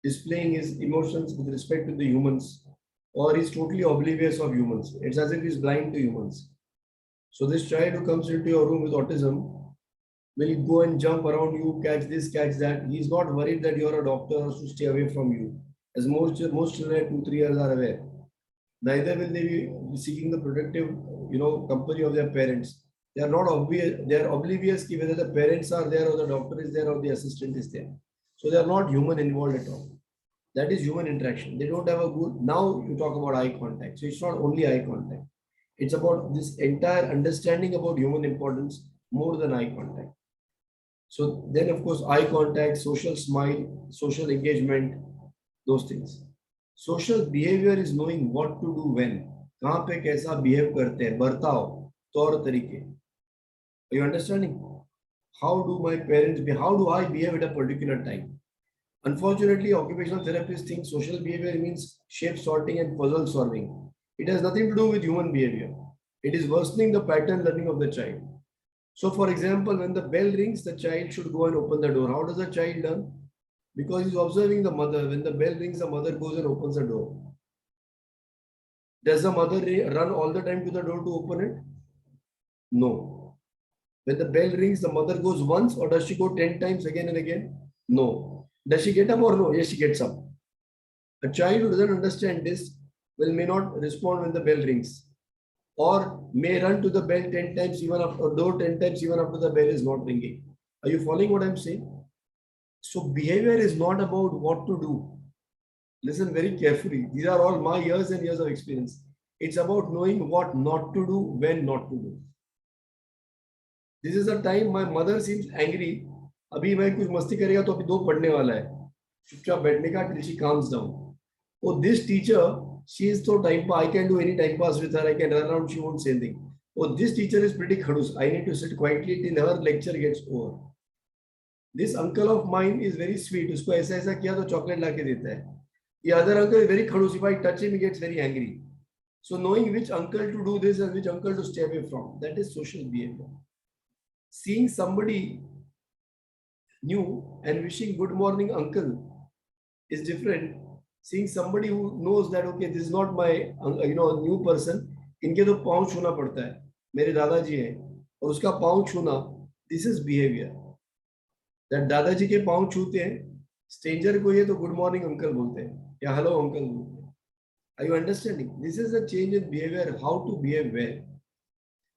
displaying his emotions with respect to the humans, or he's totally oblivious of humans. It's as if he's blind to humans. So this child who comes into your room with autism will go and jump around you, catch this, catch that. He's not worried that you're a doctor or to stay away from you. As most children at 2-3 years are aware. Neither will they be seeking the protective company of their parents. They are not obvious. They are oblivious whether the parents are there or the doctor is there or the assistant is there. So they are not human involved at all. That is human interaction. They don't have a good. Now you talk about eye contact. So it's not only eye contact. It's about this entire understanding about human importance more than eye contact. So then, of course, eye contact, social smile, social engagement, those things. Social behavior is knowing what to do when. कहाँ पे कैसा behave करते हैं, बर्ताव, तौर तरीके. Are you understanding? How do my parents behave? How do I behave at a particular time? Unfortunately, occupational therapists think social behavior means shape sorting and puzzle solving. It has nothing to do with human behavior. It is worsening the pattern learning of the child. So, for example, when the bell rings, the child should go and open the door. How does the child learn? Because he's observing the mother. When the bell rings, the mother goes and opens the door. Does the mother run all the time to the door to open it? No. When the bell rings, the mother goes once, or does she go 10 times again and again? No. Does she get up or no? Yes, she gets up. A child who doesn't understand this may not respond when the bell rings, or may run to the bell 10 times even after door 10 times even after the bell is not ringing. Are you following what I'm saying? So behavior is not about what to do. Listen very carefully. These are all my years and years of experience. It's about knowing what not to do, when not to do. This is a time my mother seems angry. अभी मैं कुछ मस्ती करेगा तो अभी दो पढ़ने वाला है. चुपचाप बैठने का till she calms down. Oh, this teacher, she is so time pass. I can do any time pass with her. I can run around. She won't say anything. Oh, this teacher is pretty khadus. I need to sit quietly till her lecture gets over. This uncle of mine is very sweet. उसको ऐसा ऐसा किया तो chocolate लाके देता है. The other uncle is very khadus. If I touch him, he gets very angry. So knowing which uncle to do this and which uncle to stay away from, that is social behavior. Seeing somebody new and wishing good morning uncle is different. Seeing somebody who knows that okay, this is not my new person, इनके तो पाँव छूना पड़ता है. मेरे दादाजी हैं और उसका पाँव छूना, this is behavior. That दादाजी के पाँव छूते हैं, stranger को ये तो good morning uncle बोलते हैं या hello uncle बोलते हैं. Are you understanding? This is a change in behavior, how to behave where.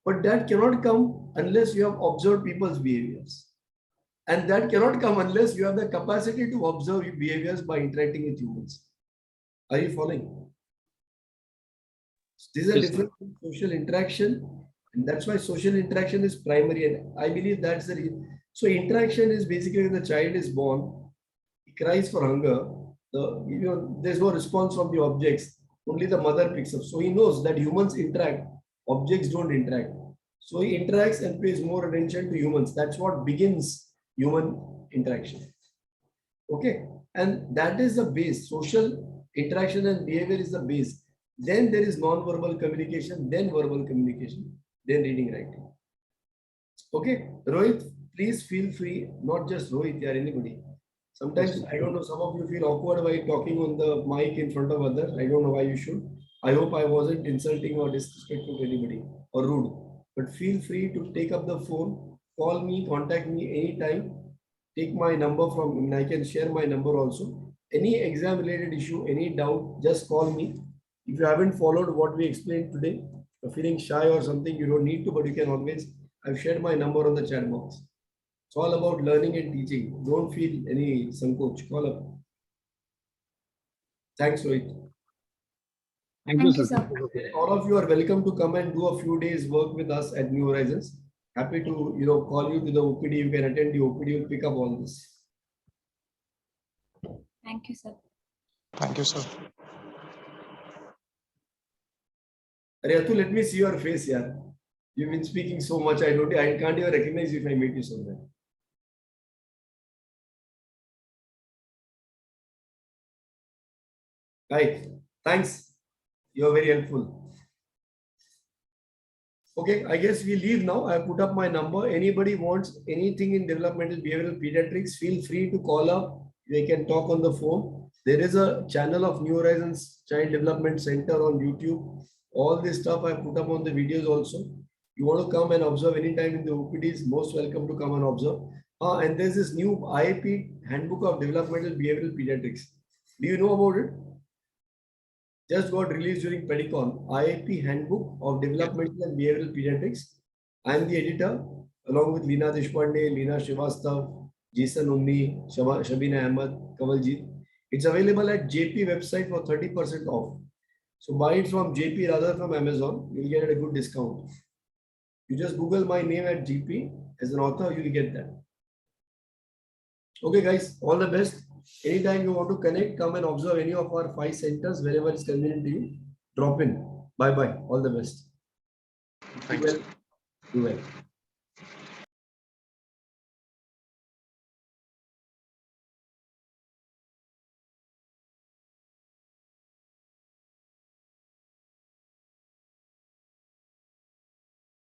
But that cannot come unless you have observed people's behaviors. And that cannot come unless you have the capacity to observe behaviors by interacting with humans. Are you following? This is a different social interaction, and that's why social interaction is primary. And I believe that's the reason. So interaction is basically when the child is born, he cries for hunger. There's no response from the objects. Only the mother picks up. So he knows that humans interact, objects don't interact. So he interacts and pays more attention to humans. That's what begins human interaction. Okay, and that is the base. Social interaction and behavior is the base. Then there is non-verbal communication, then verbal communication, then reading, writing. Okay, Rohit, please feel free, not just Rohit or anybody. Sometimes, I don't know, some of you feel awkward while talking on the mic in front of others. I don't know why you should. I hope I wasn't insulting or disrespectful to anybody or rude. But feel free to take up the phone, call me, contact me anytime. Take my number from, and I can share my number also. Any exam related issue, any doubt, just call me. If you haven't followed what we explained today, you're feeling shy or something, you don't need to, but you can always, I've shared my number on the chat box. It's all about learning and teaching. Don't feel any sankoch. Call up. Thanks, Rohit. Thank you, sir. All of you are welcome to come and do a few days work with us at New Horizons. Happy to call you to the OPD. You can attend the OPD. You'll pick up all this. Thank you, sir. Thank you, sir. Riyatu, let me see your face, yaar. You've been speaking so much. I can't even recognize you if I meet you somewhere. Right. Thanks. You're very helpful. Okay, I guess we leave now. I put up my number. Anybody wants anything in developmental behavioral pediatrics, feel free to call up. They can talk on the phone. There is a channel of New Horizons Child Development Center on YouTube. All this stuff I put up on the videos also. You want to come and observe anytime in the OPDs, most welcome to come and observe. And there's this new IAP Handbook of Developmental Behavioral Pediatrics. Do you know about it? just got released during Pedicon, IIP Handbook of Developmental and Behavioral Pediatrics. I am the editor, along with Leena Deshpande, Leena Srivastav, Jason Ummi, Shabina Ahmed, Kamaljeet. It's available at JP website for 30% off. So buy it from JP rather than from Amazon. You'll get a good discount. You just Google my name at GP as an author, you will get that. Okay, guys, all the best. Anytime you want to connect, come and observe any of our 5 centers wherever it's convenient to you. Drop in. Bye bye. All the best. Thanks. Do well.